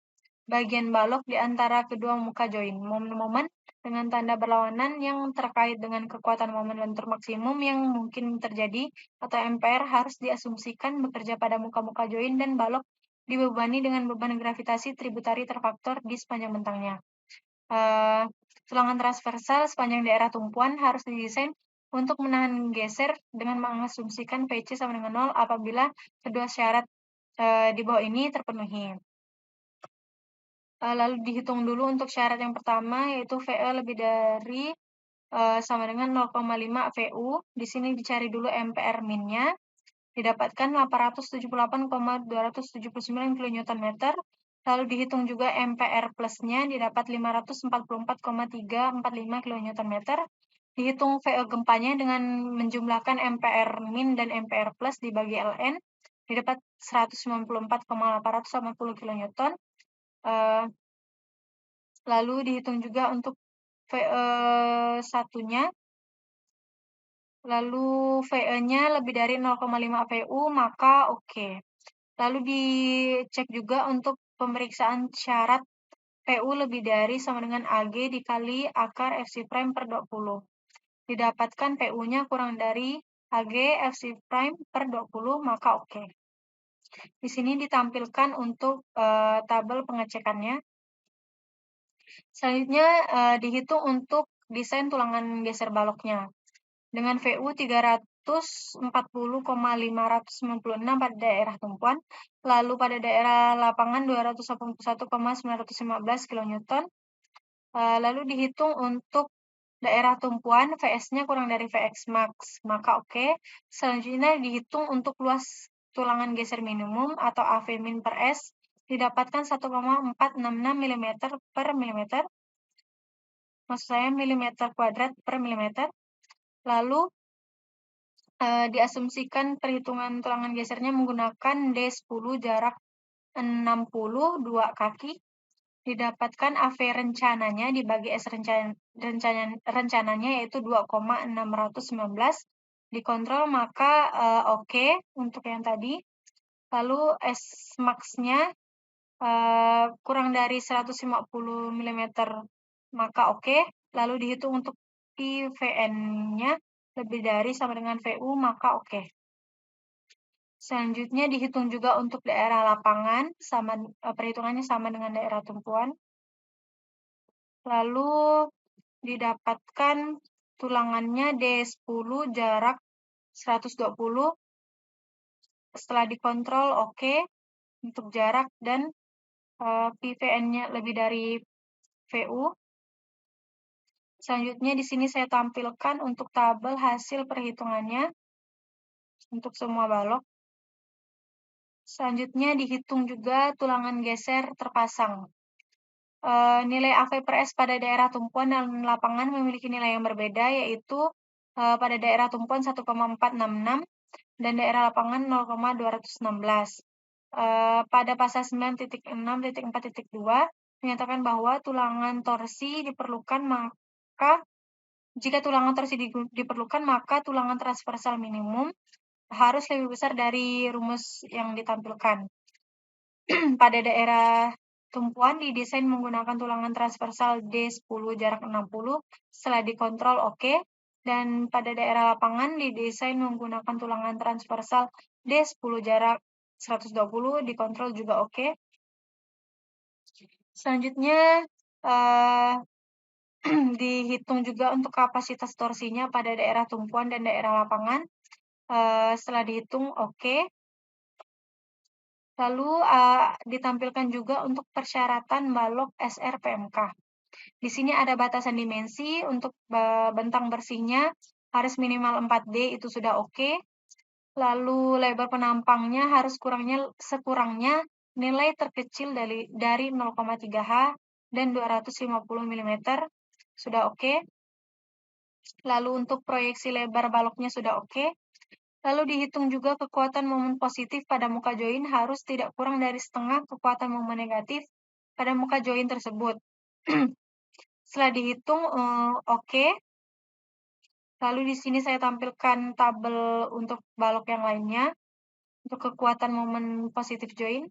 Speaker 1: bagian balok di antara kedua muka join. Momen-momen dengan tanda berlawanan yang terkait dengan kekuatan momen lentur maksimum yang mungkin terjadi atau MPR harus diasumsikan bekerja pada muka-muka join dan balok dibebani dengan beban gravitasi tributari terfaktor di sepanjang bentangnya. Tulangan transversal sepanjang daerah tumpuan harus didesain untuk menahan geser dengan mengasumsikan PC sama dengan 0 apabila kedua syarat di bawah ini terpenuhi. Lalu dihitung dulu untuk syarat yang pertama, yaitu VE lebih dari sama dengan 0,5 VU. Di sini dicari dulu MPR min-nya. Didapatkan 878,279 kN. Lalu dihitung juga MPR plus-nya, didapat 544,345 kN. Dihitung VE gempanya dengan menjumlahkan MPR min dan MPR plus dibagi Ln, didapat 194,880 kN. Lalu dihitung juga untuk VE satunya, lalu VE-nya lebih dari 0,5 VU, maka oke. Lalu dicek juga untuk pemeriksaan syarat PU lebih dari sama dengan AG dikali akar FC prime per 20. Didapatkan PU-nya kurang dari AG FC prime per 20, maka oke. Di sini ditampilkan untuk tabel pengecekannya. Selanjutnya dihitung untuk desain tulangan geser baloknya. Dengan VU 340,596 pada daerah tumpuan, lalu pada daerah lapangan 281,915 kN. Lalu dihitung untuk daerah tumpuan, VS-nya kurang dari VX max, maka oke. Selanjutnya dihitung untuk luas tulangan geser minimum atau AV min per S, didapatkan 1,466 mm per mm. Maksud saya milimeter kuadrat per milimeter. Lalu diasumsikan perhitungan tulangan gesernya menggunakan D10 jarak 62 kaki. Didapatkan AV rencananya dibagi S rencananya yaitu 2,619. Dikontrol maka oke untuk yang tadi. Lalu S max-nya kurang dari 150 mm, maka oke. Lalu dihitung untuk IVN-nya lebih dari sama dengan VU, maka oke. Selanjutnya dihitung juga untuk daerah lapangan, perhitungannya sama dengan daerah tumpuan. Lalu didapatkan tulangannya D10 jarak 120. Setelah dikontrol oke. untuk jarak dan PVN-nya lebih dari VU. Selanjutnya di sini saya tampilkan untuk tabel hasil perhitungannya untuk semua balok. Selanjutnya dihitung juga tulangan geser terpasang. Nilai AV per S pada daerah tumpuan dan lapangan memiliki nilai yang berbeda, yaitu pada daerah tumpuan 1,466 dan daerah lapangan 0,216. Pada pasal 9.6.4.2 menyatakan bahwa tulangan torsi diperlukan, maka jika tulangan torsi diperlukan, maka tulangan transversal minimum harus lebih besar dari rumus yang ditampilkan. Pada daerah tumpuan didesain menggunakan tulangan transversal D10 jarak 60 setelah dikontrol oke. Dan pada daerah lapangan didesain menggunakan tulangan transversal D10 jarak 120 dikontrol juga oke. Selanjutnya dihitung juga untuk kapasitas torsinya pada daerah tumpuan dan daerah lapangan. Setelah dihitung oke. Lalu ditampilkan juga untuk persyaratan balok SRPMK. Di sini ada batasan dimensi untuk bentang bersihnya harus minimal 4D, itu sudah oke. Lalu lebar penampangnya harus sekurangnya nilai terkecil dari 0,3H dan 250 mm, sudah oke. Lalu untuk proyeksi lebar baloknya sudah oke. Lalu dihitung juga kekuatan momen positif pada muka join harus tidak kurang dari setengah kekuatan momen negatif pada muka join tersebut. Setelah dihitung oke. Lalu di sini saya tampilkan tabel untuk balok yang lainnya untuk kekuatan momen positif join.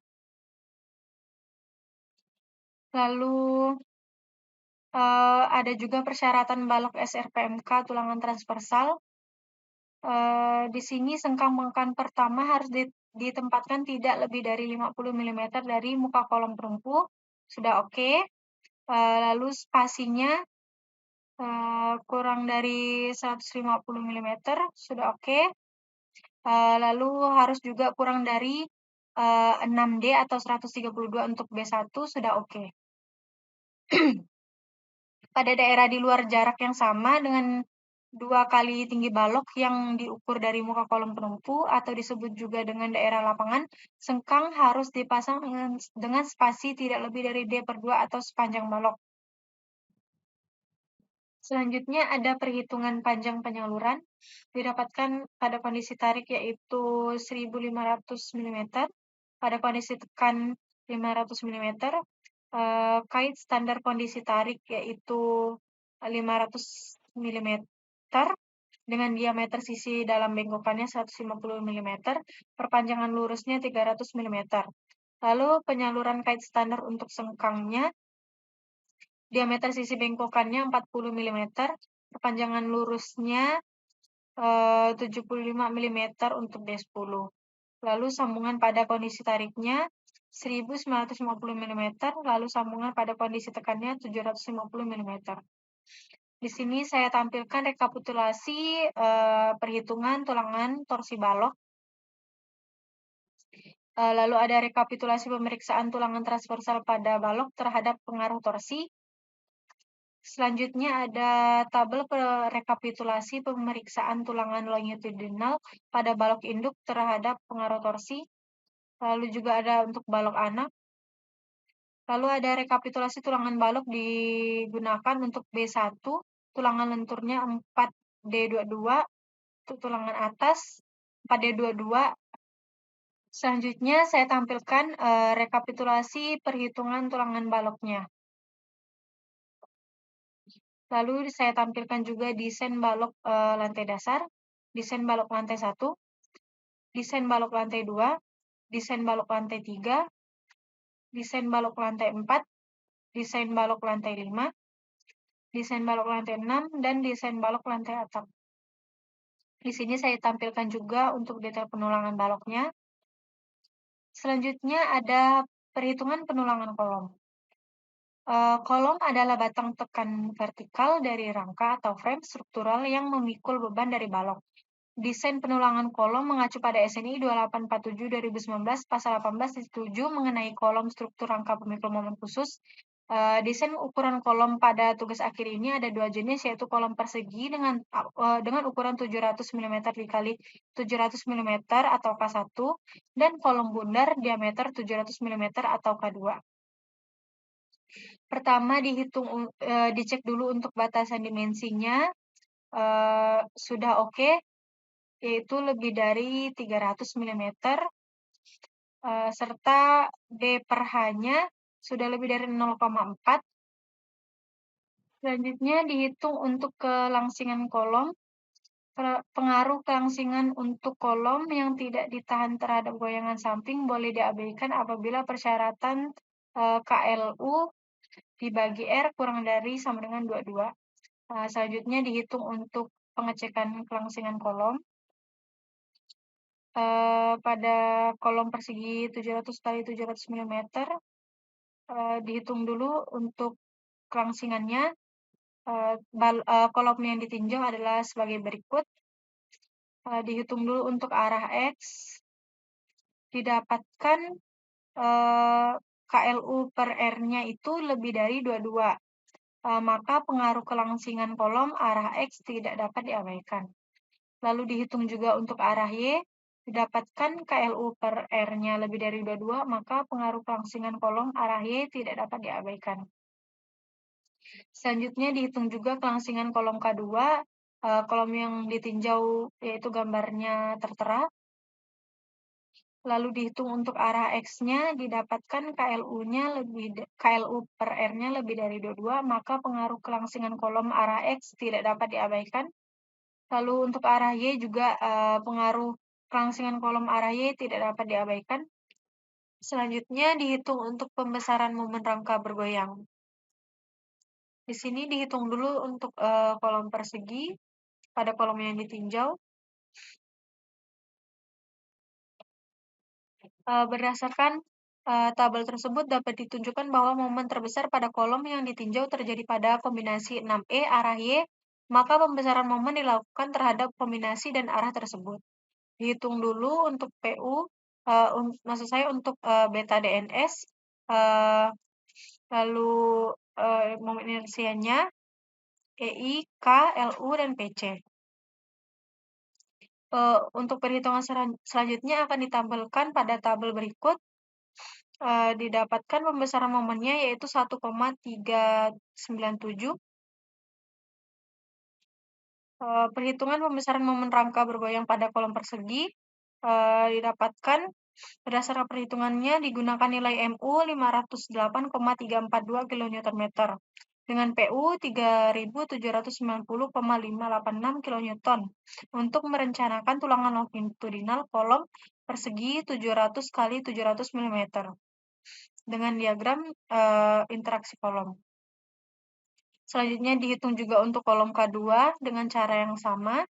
Speaker 1: Lalu ada juga persyaratan balok SRPMK tulangan transversal. Di sini sengkang bengkang pertama harus ditempatkan tidak lebih dari 50 mm dari muka kolom perunggu, sudah oke. Lalu spasinya kurang dari 150 mm, sudah oke. Lalu harus juga kurang dari 6D atau 132 untuk B1, sudah oke. Pada daerah di luar jarak yang sama dengan 2 kali tinggi balok yang diukur dari muka kolom penumpu atau disebut juga dengan daerah lapangan, sengkang harus dipasang dengan spasi tidak lebih dari D/2 atau sepanjang balok. Selanjutnya ada perhitungan panjang penyaluran, didapatkan pada kondisi tarik yaitu 1.500 mm, pada kondisi tekan 500 mm, kait standar kondisi tarik yaitu 500 mm dengan diameter sisi dalam bengkokannya 150 mm, perpanjangan lurusnya 300 mm. Lalu penyaluran kait standar untuk sengkangnya, diameter sisi bengkokannya 40 mm, perpanjangan lurusnya 75 mm untuk D10. Lalu sambungan pada kondisi tariknya 1950 mm, lalu sambungan pada kondisi tekannya 750 mm. Di sini saya tampilkan rekapitulasi perhitungan tulangan torsi balok. Lalu ada rekapitulasi pemeriksaan tulangan transversal pada balok terhadap pengaruh torsi. Selanjutnya ada tabel rekapitulasi pemeriksaan tulangan longitudinal pada balok induk terhadap pengaruh torsi. Lalu juga ada untuk balok anak. Lalu ada rekapitulasi tulangan balok digunakan untuk B1, tulangan lenturnya 4D22, untuk tulangan atas 4D22. Selanjutnya saya tampilkan rekapitulasi perhitungan tulangan baloknya. Lalu saya tampilkan juga desain balok lantai dasar, desain balok lantai 1, desain balok lantai 2, desain balok lantai 3, desain balok lantai 4, desain balok lantai 5, desain balok lantai 6, dan desain balok lantai atap. Di sini saya tampilkan juga untuk detail penulangan baloknya. Selanjutnya ada perhitungan penulangan kolom. Kolom adalah batang tekan vertikal dari rangka atau frame struktural yang memikul beban dari balok. desain penulangan kolom mengacu pada SNI 2847 2019 pasal 18 disetujui mengenai kolom struktur rangka pemikul momen khusus. Desain ukuran kolom pada tugas akhir ini ada dua jenis, yaitu kolom persegi dengan ukuran 700 mm dikali 700 mm atau K1 dan kolom bundar diameter 700 mm atau K2. Pertama dicek dulu untuk batasan dimensinya sudah oke, yaitu lebih dari 300 mm, serta D/H-nya sudah lebih dari 0,4. Selanjutnya dihitung untuk kelangsingan kolom. Pengaruh kelangsingan untuk kolom yang tidak ditahan terhadap goyangan samping boleh diabaikan apabila persyaratan KLU dibagi R kurang dari sama dengan 22. Selanjutnya dihitung untuk pengecekan kelangsingan kolom. Pada kolom persegi 700 kali 700 mm, dihitung dulu untuk kelangsingannya. Kolom yang ditinjau adalah sebagai berikut. Dihitung dulu untuk arah X, didapatkan KLU per R-nya itu lebih dari 22. Maka pengaruh kelangsingan kolom arah X tidak dapat diabaikan. Lalu dihitung juga untuk arah Y, didapatkan KLU per R-nya lebih dari 22, maka pengaruh kelangsingan kolom arah Y tidak dapat diabaikan. Selanjutnya dihitung juga kelangsingan kolom K2, kolom yang ditinjau yaitu gambarnya tertera. Lalu dihitung untuk arah X-nya, didapatkan KLU per R-nya lebih dari 22, maka pengaruh kelangsingan kolom arah X tidak dapat diabaikan. Lalu untuk arah Y juga pengaruh kelangsingan kolom arah Y tidak dapat diabaikan. Selanjutnya dihitung untuk pembesaran momen rangka bergoyang. Di sini dihitung dulu untuk kolom persegi pada kolom yang ditinjau. Berdasarkan tabel tersebut dapat ditunjukkan bahwa momen terbesar pada kolom yang ditinjau terjadi pada kombinasi 6E arah Y, maka pembesaran momen dilakukan terhadap kombinasi dan arah tersebut. Dihitung dulu untuk PU, maksud saya untuk beta DNS, lalu momen inersianya, EI, K, LU, dan PC. Untuk perhitungan selanjutnya akan ditampilkan pada tabel berikut. Didapatkan pembesaran momennya yaitu 1,397. Perhitungan pembesaran momen rangka bergoyang pada kolom persegi didapatkan berdasarkan perhitungannya digunakan nilai MU 508,342 kN dengan PU 3.790,586 kN untuk merencanakan tulangan longitudinal kolom persegi 700 kali 700 mm dengan diagram interaksi kolom. Selanjutnya dihitung juga untuk kolom K2 dengan cara yang sama.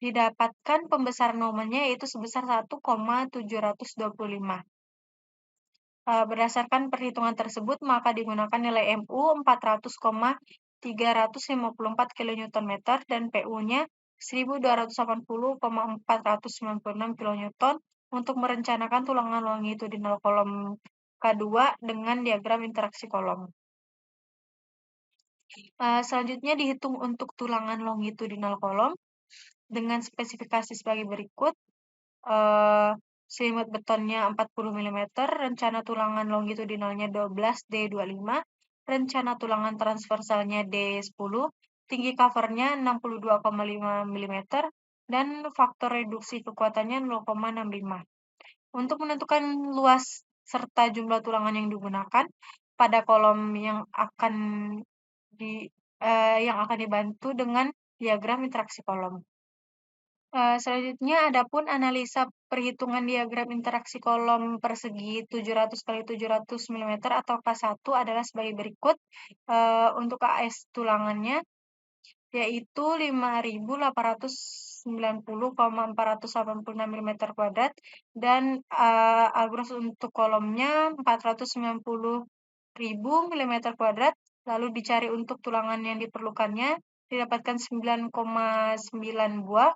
Speaker 1: Didapatkan pembesaran momennya yaitu sebesar 1,725. Berdasarkan perhitungan tersebut, maka digunakan nilai MU 400,354 kN dan PU-nya 1.280,496 kN untuk merencanakan tulangan longitudinal kolom K2 dengan diagram interaksi kolom. Selanjutnya dihitung untuk tulangan longitudinal kolom dengan spesifikasi sebagai berikut. Selimut betonnya 40 mm, rencana tulangan longitudinalnya 12D25, rencana tulangan transversalnya D10, tinggi covernya 62,5 mm, dan faktor reduksi kekuatannya 0,65. Untuk menentukan luas serta jumlah tulangan yang digunakan pada kolom yang akan dibantu dengan diagram interaksi kolom. Selanjutnya adapun analisa perhitungan diagram interaksi kolom persegi 700 kali 700 mm atau K1 adalah sebagai berikut. Untuk KS tulangannya yaitu 5.890,486 mm² dan algoritma untuk kolomnya 490.000 mm². Lalu dicari untuk tulangan yang diperlukannya didapatkan 9,9 buah,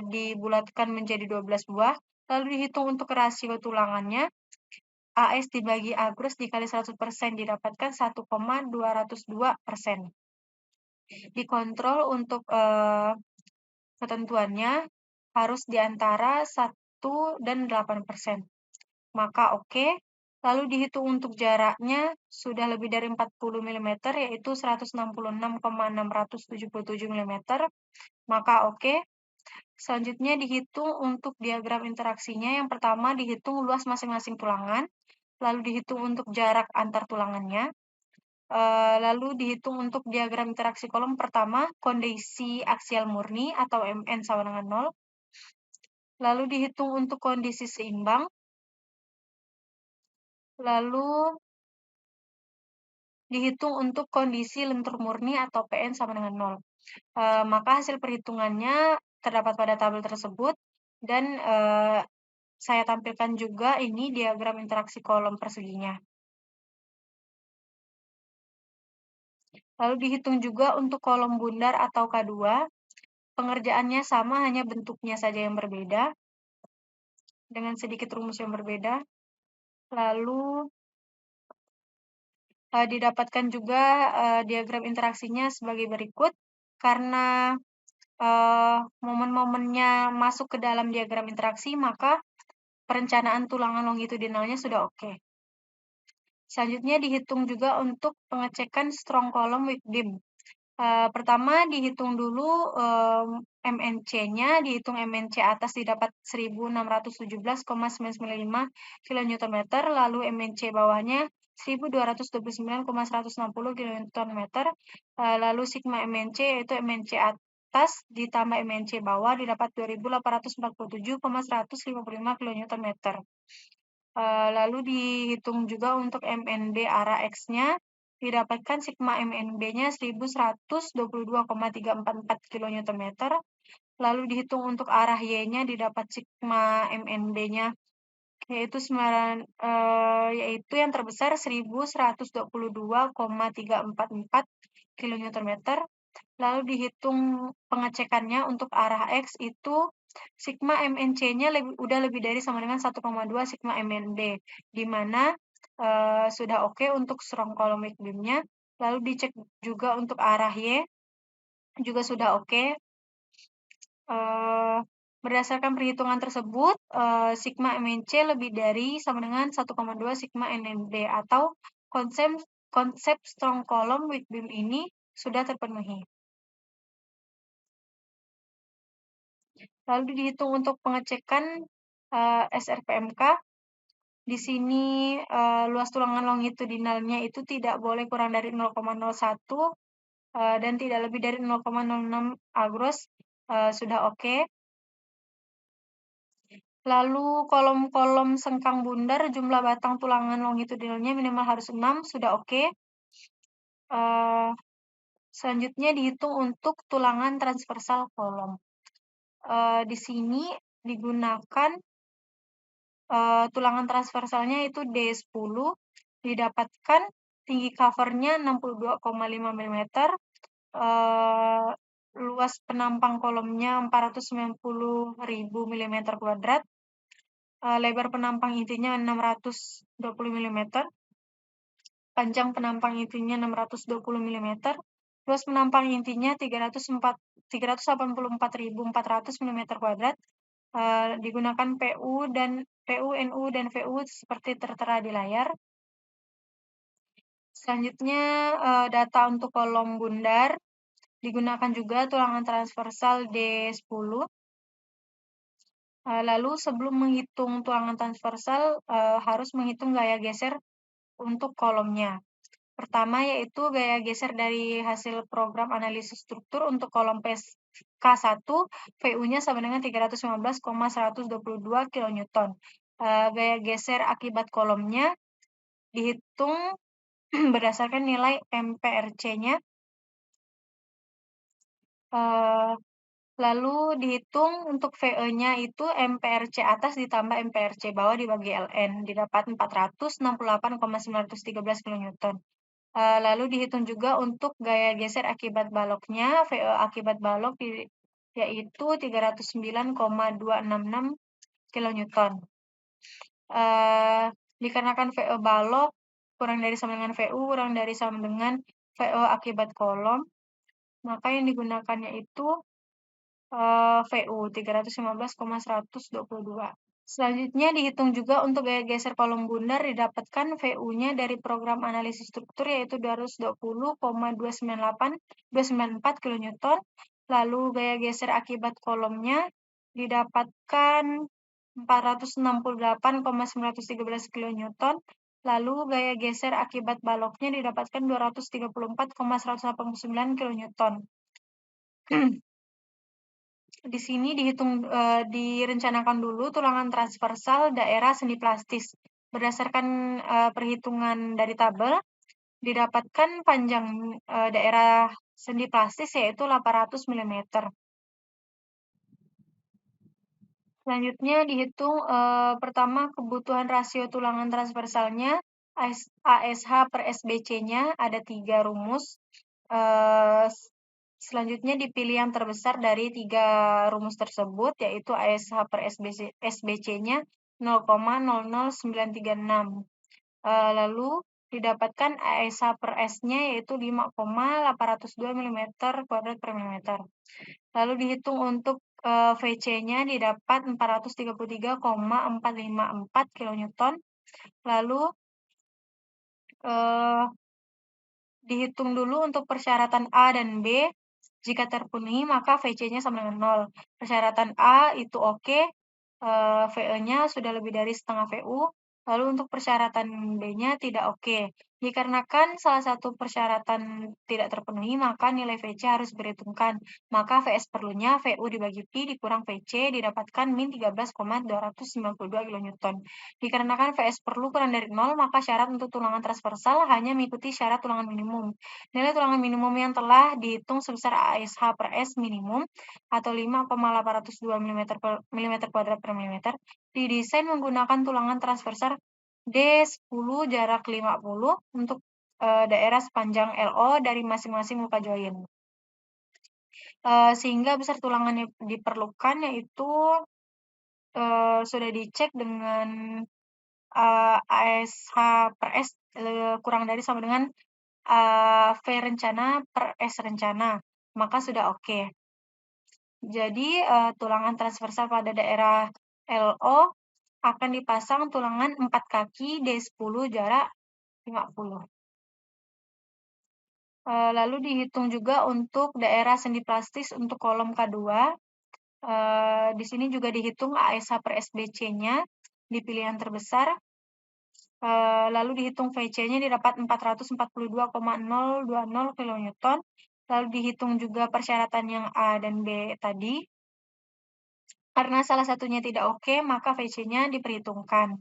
Speaker 1: dibulatkan menjadi 12 buah, lalu dihitung untuk rasio tulangannya, AS dibagi A gross dikali 100% didapatkan 1,202%. Dikontrol untuk ketentuannya harus di antara 1 dan 8%. Maka oke. Lalu dihitung untuk jaraknya sudah lebih dari 40 mm, yaitu 166,677 mm, maka oke. Selanjutnya dihitung untuk diagram interaksinya. Yang pertama dihitung luas masing-masing tulangan, lalu dihitung untuk jarak antar tulangannya, lalu dihitung untuk diagram interaksi kolom pertama, kondisi aksial murni atau MN sama dengan 0, lalu dihitung untuk kondisi seimbang, lalu dihitung untuk kondisi lentur murni atau PN sama dengan 0. Maka hasil perhitungannya terdapat pada tabel tersebut, dan saya tampilkan juga ini diagram interaksi kolom perseginya. Lalu dihitung juga untuk kolom bundar atau K2, pengerjaannya sama, hanya bentuknya saja yang berbeda, dengan sedikit rumus yang berbeda. Lalu didapatkan juga diagram interaksinya sebagai berikut. Karena momen-momennya masuk ke dalam diagram interaksi, maka perencanaan tulangan longitudinalnya sudah oke. Selanjutnya dihitung juga untuk pengecekan strong column weak beam. Pertama dihitung dulu MNC-nya, dihitung MNC atas didapat 1617,995 kN, lalu MNC bawahnya 1229,160 kN, lalu sigma MNC yaitu MNC atas ditambah MNC bawah didapat 2847,155 kN. Lalu dihitung juga untuk MNB arah X-nya, didapatkan sigma MNB-nya 1122,344 kN, lalu dihitung untuk arah Y-nya, didapat sigma MNB-nya yaitu yang terbesar 1122,344 kN, lalu dihitung pengecekannya untuk arah X itu sigma MNC-nya udah lebih dari sama dengan 1,2 sigma MNB, di mana sudah oke untuk strong column weak beam-nya. Lalu dicek juga untuk arah Y, juga sudah oke. Berdasarkan perhitungan tersebut, sigma MNC lebih dari sama dengan 1,2 sigma MNB, atau konsep strong column weak beam ini sudah terpenuhi. Lalu dihitung untuk pengecekan SRPMK. Di sini luas tulangan longitudinalnya itu tidak boleh kurang dari 0,01 dan tidak lebih dari 0,06 agros, sudah oke. Lalu kolom-kolom sengkang bundar jumlah batang tulangan longitudinalnya minimal harus 6, sudah oke. Selanjutnya dihitung untuk tulangan transversal kolom. Di sini digunakan tulangan transversalnya itu D10, didapatkan tinggi covernya 62,5 mm, luas penampang kolomnya 490.000 mm², lebar penampang intinya 620 mm, panjang penampang intinya 620 mm, luas penampang intinya 384.400 mm², digunakan PU, NU, dan VU seperti tertera di layar. Selanjutnya data untuk kolom bundar, digunakan juga tulangan transversal D10. Lalu sebelum menghitung tulangan transversal, harus menghitung gaya geser untuk kolomnya. Pertama yaitu gaya geser dari hasil program analisis struktur untuk kolom K1, VU-nya sama dengan 315,122 kN. Gaya geser akibat kolomnya dihitung berdasarkan nilai MPRC-nya. Lalu dihitung untuk VE-nya itu MPRC atas ditambah MPRC bawah dibagi LN, didapat 468,913 kN. Lalu dihitung juga untuk gaya geser akibat baloknya, VE akibat balok yaitu 309,266 kN. Dikarenakan VE balok kurang dari sama dengan VU, kurang dari sama dengan VE akibat kolom, maka yang digunakannya itu VU 315,122. Selanjutnya dihitung juga untuk gaya geser kolom bundar didapatkan VU-nya dari program analisis struktur yaitu 220,294 kN. Lalu gaya geser akibat kolomnya didapatkan 468,913 kN. Lalu gaya geser akibat baloknya didapatkan 234,189 kN. Di sini direncanakan dulu tulangan transversal daerah sendi plastis. Berdasarkan perhitungan dari tabel, didapatkan panjang daerah sendi plastis yaitu 800 mm. Selanjutnya dihitung pertama kebutuhan rasio tulangan transversalnya, ASH per SBC-nya ada 3 rumus. Selanjutnya dipilih yang terbesar dari 3 rumus tersebut, yaitu ASH per SBC-nya 0,00936. Lalu didapatkan ASH per S-nya yaitu 5,802 mm² per mm. Lalu dihitung untuk VC-nya didapat 433,454 kN. Lalu dihitung dulu untuk persyaratan A dan B. Jika terpenuhi, maka VC-nya sama dengan 0. Persyaratan A itu oke, VE-nya sudah lebih dari setengah VU. Lalu untuk persyaratan B-nya tidak oke. Dikarenakan salah satu persyaratan tidak terpenuhi, maka nilai VC harus diperhitungkan. Maka VS perlunya VU dibagi Pi dikurang VC didapatkan min 13,292 kN. Dikarenakan VS perlu kurang dari 0, maka syarat untuk tulangan transversal hanya mengikuti syarat tulangan minimum. Nilai tulangan minimum yang telah dihitung sebesar ASH per S minimum atau 5,802 mm² per mm didesain menggunakan tulangan transversal D10 jarak 50 untuk daerah sepanjang LO dari masing-masing muka join. Sehingga besar tulangan yang diperlukan yaitu sudah dicek dengan ASH per S kurang dari sama dengan V rencana per S rencana, maka sudah oke. Jadi tulangan transversal pada daerah LO akan dipasang tulangan 4 kaki D10 jarak 50. Lalu dihitung juga untuk daerah sendi plastis untuk kolom K2. Di sini juga dihitung ASH per SBC-nya di pilihan terbesar. Lalu dihitung VC-nya didapat 442,020 kN. Lalu dihitung juga persyaratan yang A dan B tadi. Karena salah satunya tidak oke, maka VC-nya diperhitungkan.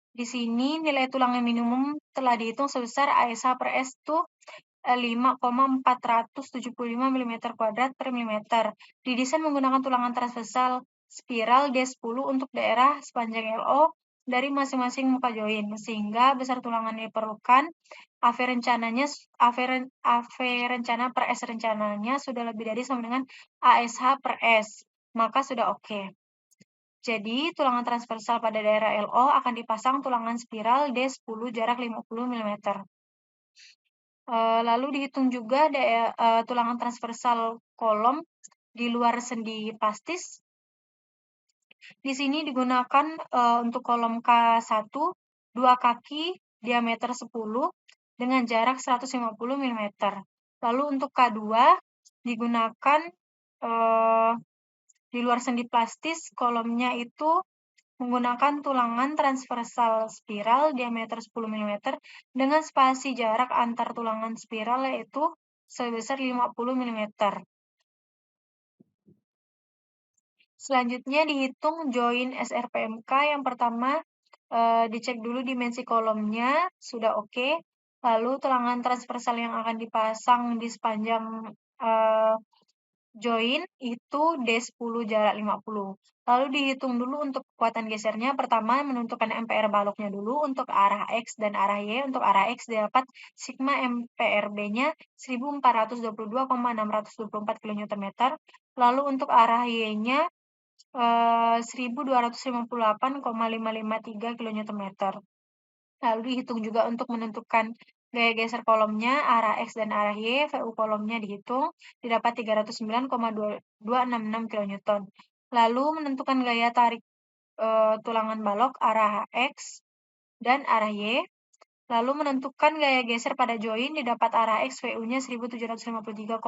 Speaker 1: Di sini nilai tulangan minimum telah dihitung sebesar ASH per S itu 5,475 mm² per mm. Didesain menggunakan tulangan transversal spiral D10 untuk daerah sepanjang LO dari masing-masing muka join, sehingga besar tulangan yang diperlukan AV rencana per S rencananya sudah lebih dari sama dengan ASH per S, maka sudah oke. Jadi, tulangan transversal pada daerah LO akan dipasang tulangan spiral D10 jarak 50 mm. Lalu dihitung juga tulangan transversal kolom di luar sendi plastis. Di sini digunakan untuk kolom K1, 2 kaki diameter 10 dengan jarak 150 mm. Lalu untuk K2 digunakan di luar sendi plastis, kolomnya itu menggunakan tulangan transversal spiral diameter 10 mm dengan spasi jarak antar tulangan spiral yaitu sebesar 50 mm. Selanjutnya dihitung join SRPMK. Yang pertama dicek dulu dimensi kolomnya, sudah oke. Lalu tulangan transversal yang akan dipasang di sepanjang join itu D10 jarak 50. Lalu dihitung dulu untuk kekuatan gesernya. Pertama, menentukan MPR baloknya dulu untuk arah X dan arah Y. Untuk arah X dapat sigma MPRB-nya 1422,624 kN. Lalu untuk arah Y-nya 1258,553 kN. Lalu dihitung juga untuk menentukan gaya geser kolomnya, arah X dan arah Y, VU kolomnya dihitung, didapat 309,266 kN. Lalu menentukan gaya tarik tulangan balok arah X dan arah Y. Lalu menentukan gaya geser pada join, didapat arah X VU-nya 1753,234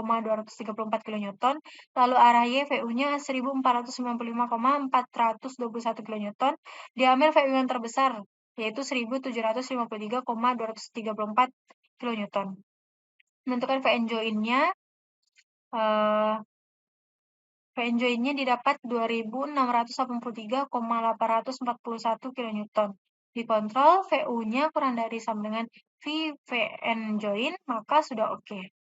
Speaker 1: kN, lalu arah Y VU-nya 1495,421 kN. Diambil VU yang terbesar, yaitu 1753,234 kN. Menentukan VN join-nya, VN join-nya didapat 2683,841 kN. Dikontrol VU-nya kurang dari sama dengan VN join, maka sudah oke.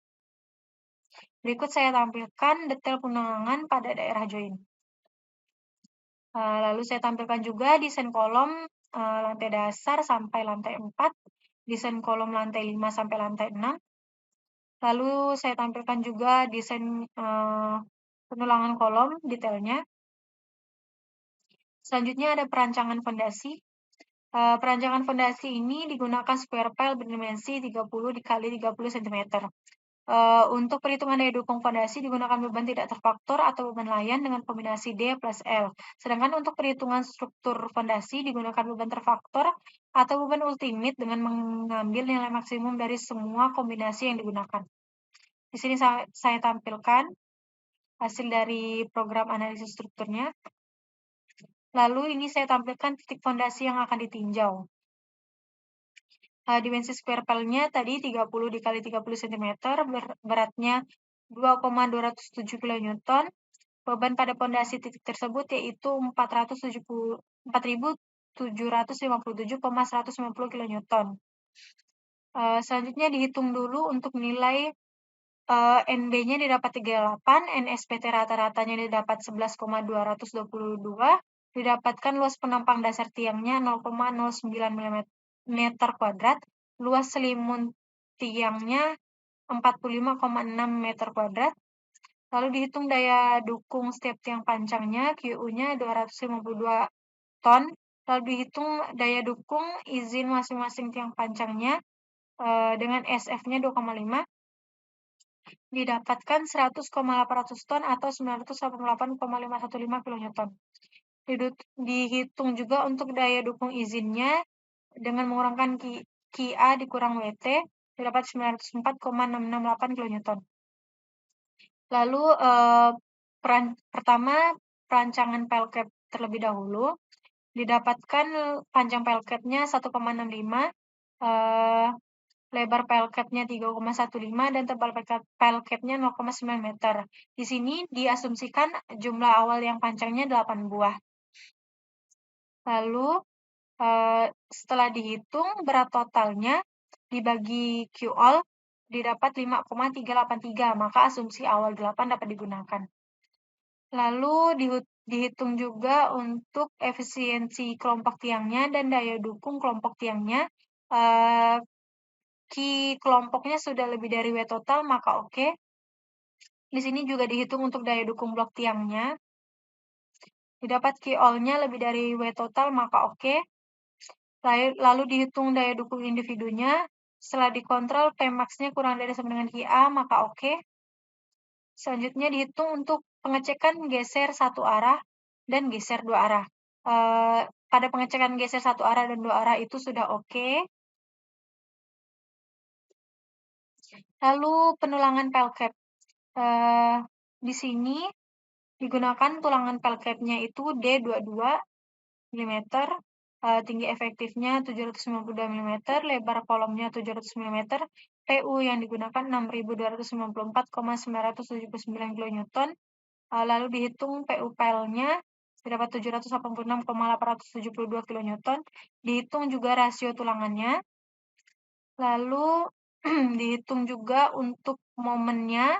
Speaker 1: Berikut saya tampilkan detail penanganan pada daerah join. Lalu saya tampilkan juga desain kolom lantai dasar sampai lantai 4, desain kolom lantai 5 sampai lantai 6. Lalu saya tampilkan juga desain penulangan kolom detailnya. Selanjutnya ada perancangan fondasi. Perancangan fondasi ini digunakan square pile berdimensi 30 dikali 30 cm. Untuk perhitungan daya dukung fondasi digunakan beban tidak terfaktor atau beban layan dengan kombinasi D plus L. Sedangkan untuk perhitungan struktur fondasi digunakan beban terfaktor atau beban ultimate dengan mengambil nilai maksimum dari semua kombinasi yang digunakan. Di sini saya tampilkan hasil dari program analisis strukturnya. Lalu ini saya tampilkan titik fondasi yang akan ditinjau. Dimensi square pile-nya tadi 30 dikali 30 cm, beratnya 2,207 kN. Beban pada fondasi titik tersebut yaitu 4.757,190 kN. Selanjutnya dihitung dulu untuk nilai NB-nya didapat 38, NSPT rata-ratanya didapat 11,222, didapatkan luas penampang dasar tiangnya 0,09 meter kuadrat, luas selimun tiangnya 45,6 meter kuadrat. Lalu dihitung daya dukung setiap tiang pancangnya, QU-nya 252 ton. Lalu dihitung daya dukung izin masing-masing tiang pancangnya dengan SF-nya 2,5. Didapatkan 100,800 ton atau 988,515 kN. Dihitung juga untuk daya dukung izinnya dengan mengurangkan QA dikurang WT, didapat 904,668 kN. Lalu pertama perancangan pile cap terlebih dahulu. Didapatkan panjang pile cap-nya 1,65, lebar pile cap-nya 3,15 dan tebal pile cap-nya 0,9 meter. Di sini diasumsikan jumlah awal yang pancangnya 8 buah. Lalu setelah dihitung berat totalnya dibagi Q-all didapat 5,383, maka asumsi awal 8 dapat digunakan. Lalu dihitung juga untuk efisiensi kelompok tiangnya dan daya dukung kelompok tiangnya. Q kelompoknya sudah lebih dari W total, maka oke. Di sini juga dihitung untuk daya dukung blok tiangnya. Didapat Q all-nya lebih dari W total, maka oke. Lalu dihitung daya dukung individunya. Setelah dikontrol, Pmax-nya kurang dari sama dengan QA, maka oke. Selanjutnya dihitung untuk pengecekan geser satu arah dan geser dua arah. Pada pengecekan geser satu arah dan dua arah itu sudah oke. Lalu penulangan pile cap. Di sini digunakan tulangan pile cap-nya itu D22 mm, tinggi efektifnya 792 mm, lebar kolomnya 700 mm, PU yang digunakan 6.294,979 kN. Lalu dihitung PU pile-nya terdapat 786,872 kN. Dihitung juga rasio tulangannya. Lalu dihitung juga untuk momennya,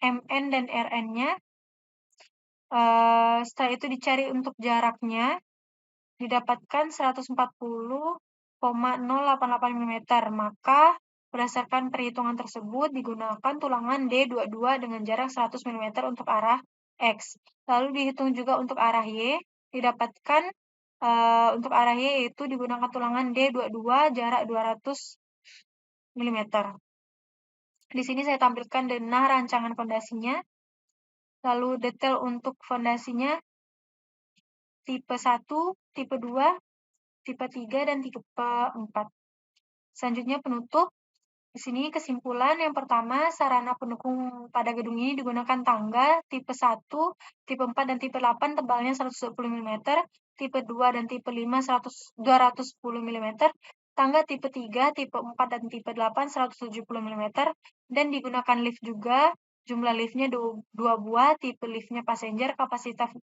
Speaker 1: MN dan RN-nya Setelah itu dicari untuk jaraknya, didapatkan 140,088 mm. Maka berdasarkan perhitungan tersebut digunakan tulangan D22 dengan jarak 100 mm untuk arah X. Lalu dihitung juga untuk arah Y, didapatkan untuk arah Y yaitu digunakan tulangan D22 jarak 200 mm. Di sini saya tampilkan denah rancangan fondasinya. Lalu detail untuk fondasinya tipe 1, tipe 2, tipe 3, dan tipe 4. Selanjutnya penutup. Di sini kesimpulan yang pertama, sarana pendukung pada gedung ini digunakan tangga tipe 1, tipe 4, dan tipe 8 tebalnya 120 mm, tipe 2 dan tipe 5 210 mm, tangga tipe 3, tipe 4, dan tipe 8 170 mm, dan digunakan lift juga. Jumlah liftnya 2 buah, tipe liftnya passenger,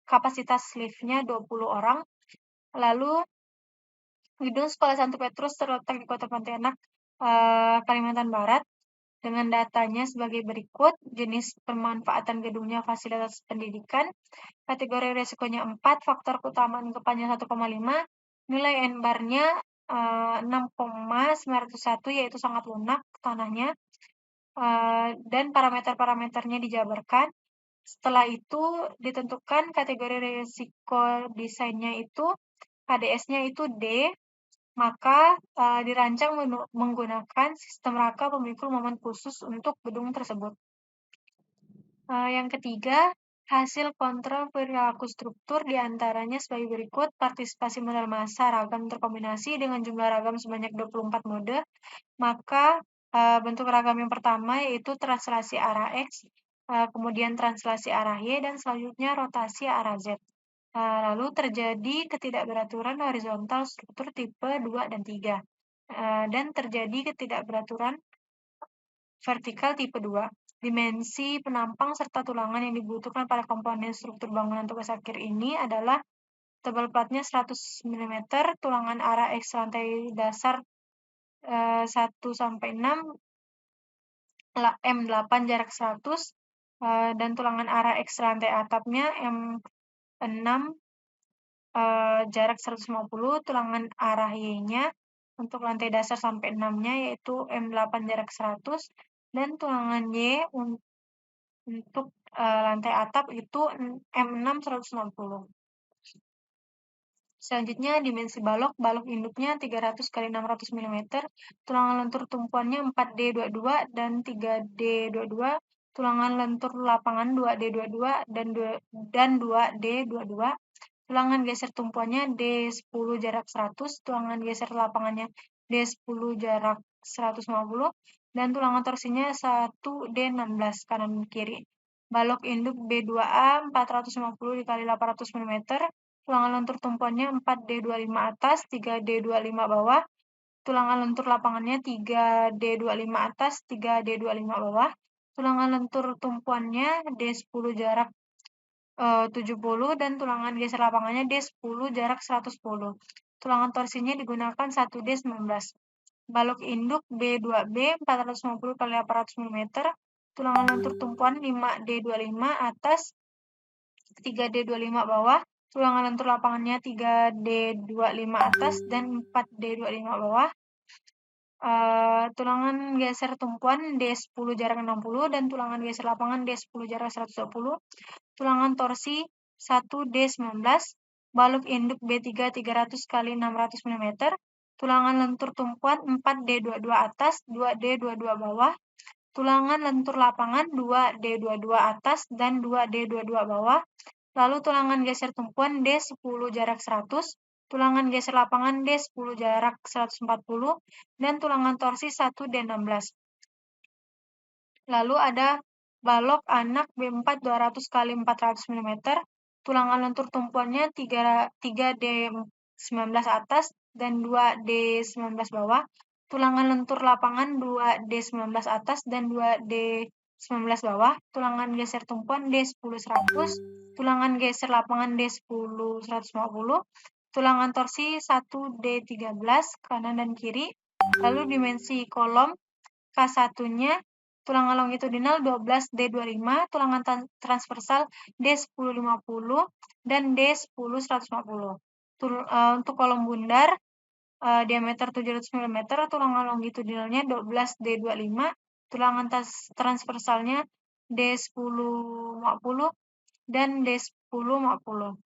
Speaker 1: kapasitas liftnya 20 orang. Lalu gedung Sekolah Santo Petrus terletak di Kota Pontianak, Kalimantan Barat, dengan datanya sebagai berikut: jenis pemanfaatan gedungnya fasilitas pendidikan, kategori resikonya 4, faktor keutamaan gempanya 1,5, nilai N-bar-nya 6,901 yaitu sangat lunak tanahnya, dan parameter-parameternya dijabarkan. Setelah itu ditentukan kategori resiko desainnya itu KDS-nya itu D, maka dirancang menggunakan sistem raka pemikul momen khusus untuk gedung tersebut. Yang ketiga, hasil kontrol perilaku struktur diantaranya sebagai berikut: partisipasi modal massa ragam terkombinasi dengan jumlah ragam sebanyak 24 mode. Maka bentuk ragam yang pertama yaitu translasi arah X, kemudian translasi arah Y, dan selanjutnya rotasi arah Z. Lalu terjadi ketidakberaturan horizontal struktur tipe 2 dan 3. Dan terjadi ketidakberaturan vertikal tipe 2. Dimensi penampang serta tulangan yang dibutuhkan pada komponen struktur bangunan tugas akhir ini adalah tebal platnya 100 mm, tulangan arah X lantai dasar 1-6, M8 jarak 100, dan tulangan arah X lantai atapnya M6 jarak 150, tulangan arah Y-nya untuk lantai dasar sampai 6-nya yaitu M8 jarak 100, dan tulangan Y untuk lantai atap itu M6 160. Selanjutnya dimensi balok induknya 300 x 600 mm, tulangan lentur tumpuannya 4D22 dan 3D22, tulangan lentur lapangan 2D22 dan 2D22, tulangan geser tumpuannya D10 jarak 100, tulangan geser lapangannya D10 jarak 150, dan tulangan torsinya 1D16 kanan kiri. Balok induk B2A 450 x 800 mm, tulangan lentur tumpuannya 4D25 atas, 3D25 bawah, tulangan lentur lapangannya 3D25 atas, 3D25 bawah, tulangan lentur tumpuannya D10 jarak 70, dan tulangan geser lapangannya D10 jarak 110. Tulangan torsinya digunakan 1D19. Balok induk B2B 450 x 800 mm, tulangan lentur tumpuan 5D25 atas, 3D25 bawah, tulangan lentur lapangannya 3D25 atas dan 4D25 bawah. Tulangan geser tumpuan D10 jarak 60 dan tulangan geser lapangan D10 jarak 120. Tulangan torsi 1D19, balok induk B3 300 x 600 mm, tulangan lentur tumpuan 4D22 atas, 2D22 bawah, tulangan lentur lapangan 2D22 atas dan 2D22 bawah, lalu tulangan geser tumpuan D10 jarak 100, tulangan geser lapangan D10 jarak 140, dan tulangan torsi 1D16. Lalu ada balok anak B4 200 x 400 mm, tulangan lentur tumpuannya 3D19 atas dan 2D19 bawah, tulangan lentur lapangan 2D19 atas dan 2D19 bawah, tulangan geser tumpuan D10 100, tulangan geser lapangan D10 150, tulangan torsi 1D13 kanan dan kiri. Lalu dimensi kolom K1-nya tulangan longitudinal 12D25, tulangan transversal D1050, dan D10150. Untuk kolom bundar, diameter 700 mm, tulangan longitudinalnya 12D25, tulangan transversalnya D1050 dan D1050.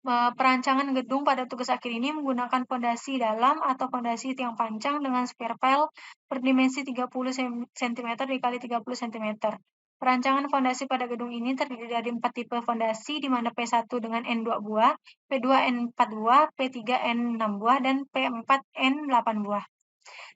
Speaker 1: Perancangan gedung pada tugas akhir ini menggunakan fondasi dalam atau fondasi tiang panjang dengan square pile berdimensi 30 cm dikali 30 cm. Perancangan fondasi pada gedung ini terdiri dari 4 tipe fondasi, di mana P1 dengan N2 buah, P2 N4 buah, P3 N6 buah, dan P4 N8 buah.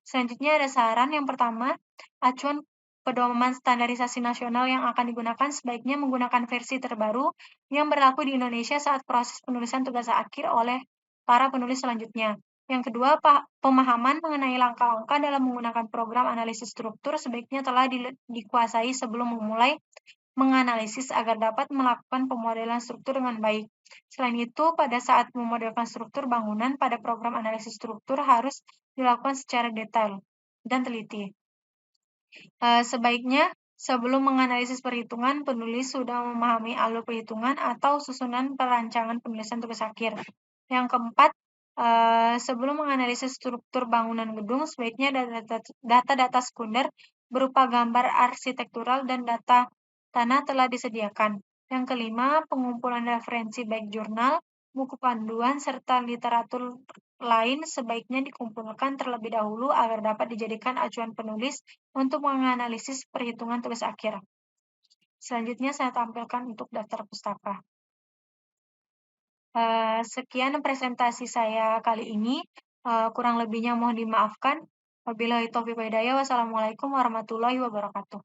Speaker 1: Selanjutnya ada saran yang pertama, acuan pedoman standarisasi nasional yang akan digunakan sebaiknya menggunakan versi terbaru yang berlaku di Indonesia saat proses penulisan tugas akhir oleh para penulis selanjutnya. Yang kedua, pemahaman mengenai langkah-langkah dalam menggunakan program analisis struktur sebaiknya telah dikuasai sebelum memulai menganalisis agar dapat melakukan pemodelan struktur dengan baik. Selain itu, pada saat memodelkan struktur bangunan pada program analisis struktur harus dilakukan secara detail dan teliti. Sebaiknya sebelum menganalisis perhitungan, penulis sudah memahami alur perhitungan atau susunan perancangan penulisan tugas akhir. Yang keempat, sebelum menganalisis struktur bangunan gedung, sebaiknya data-data sekunder berupa gambar arsitektural dan data tanah telah disediakan. Yang kelima, pengumpulan referensi baik jurnal, buku panduan, serta literatur lain sebaiknya dikumpulkan terlebih dahulu agar dapat dijadikan acuan penulis untuk menganalisis perhitungan tugas akhir. Selanjutnya saya tampilkan untuk daftar pustaka. Sekian presentasi saya kali ini. Kurang lebihnya mohon dimaafkan. Wabillahi taufiq wal hidayah. Wassalamualaikum warahmatullahi wabarakatuh.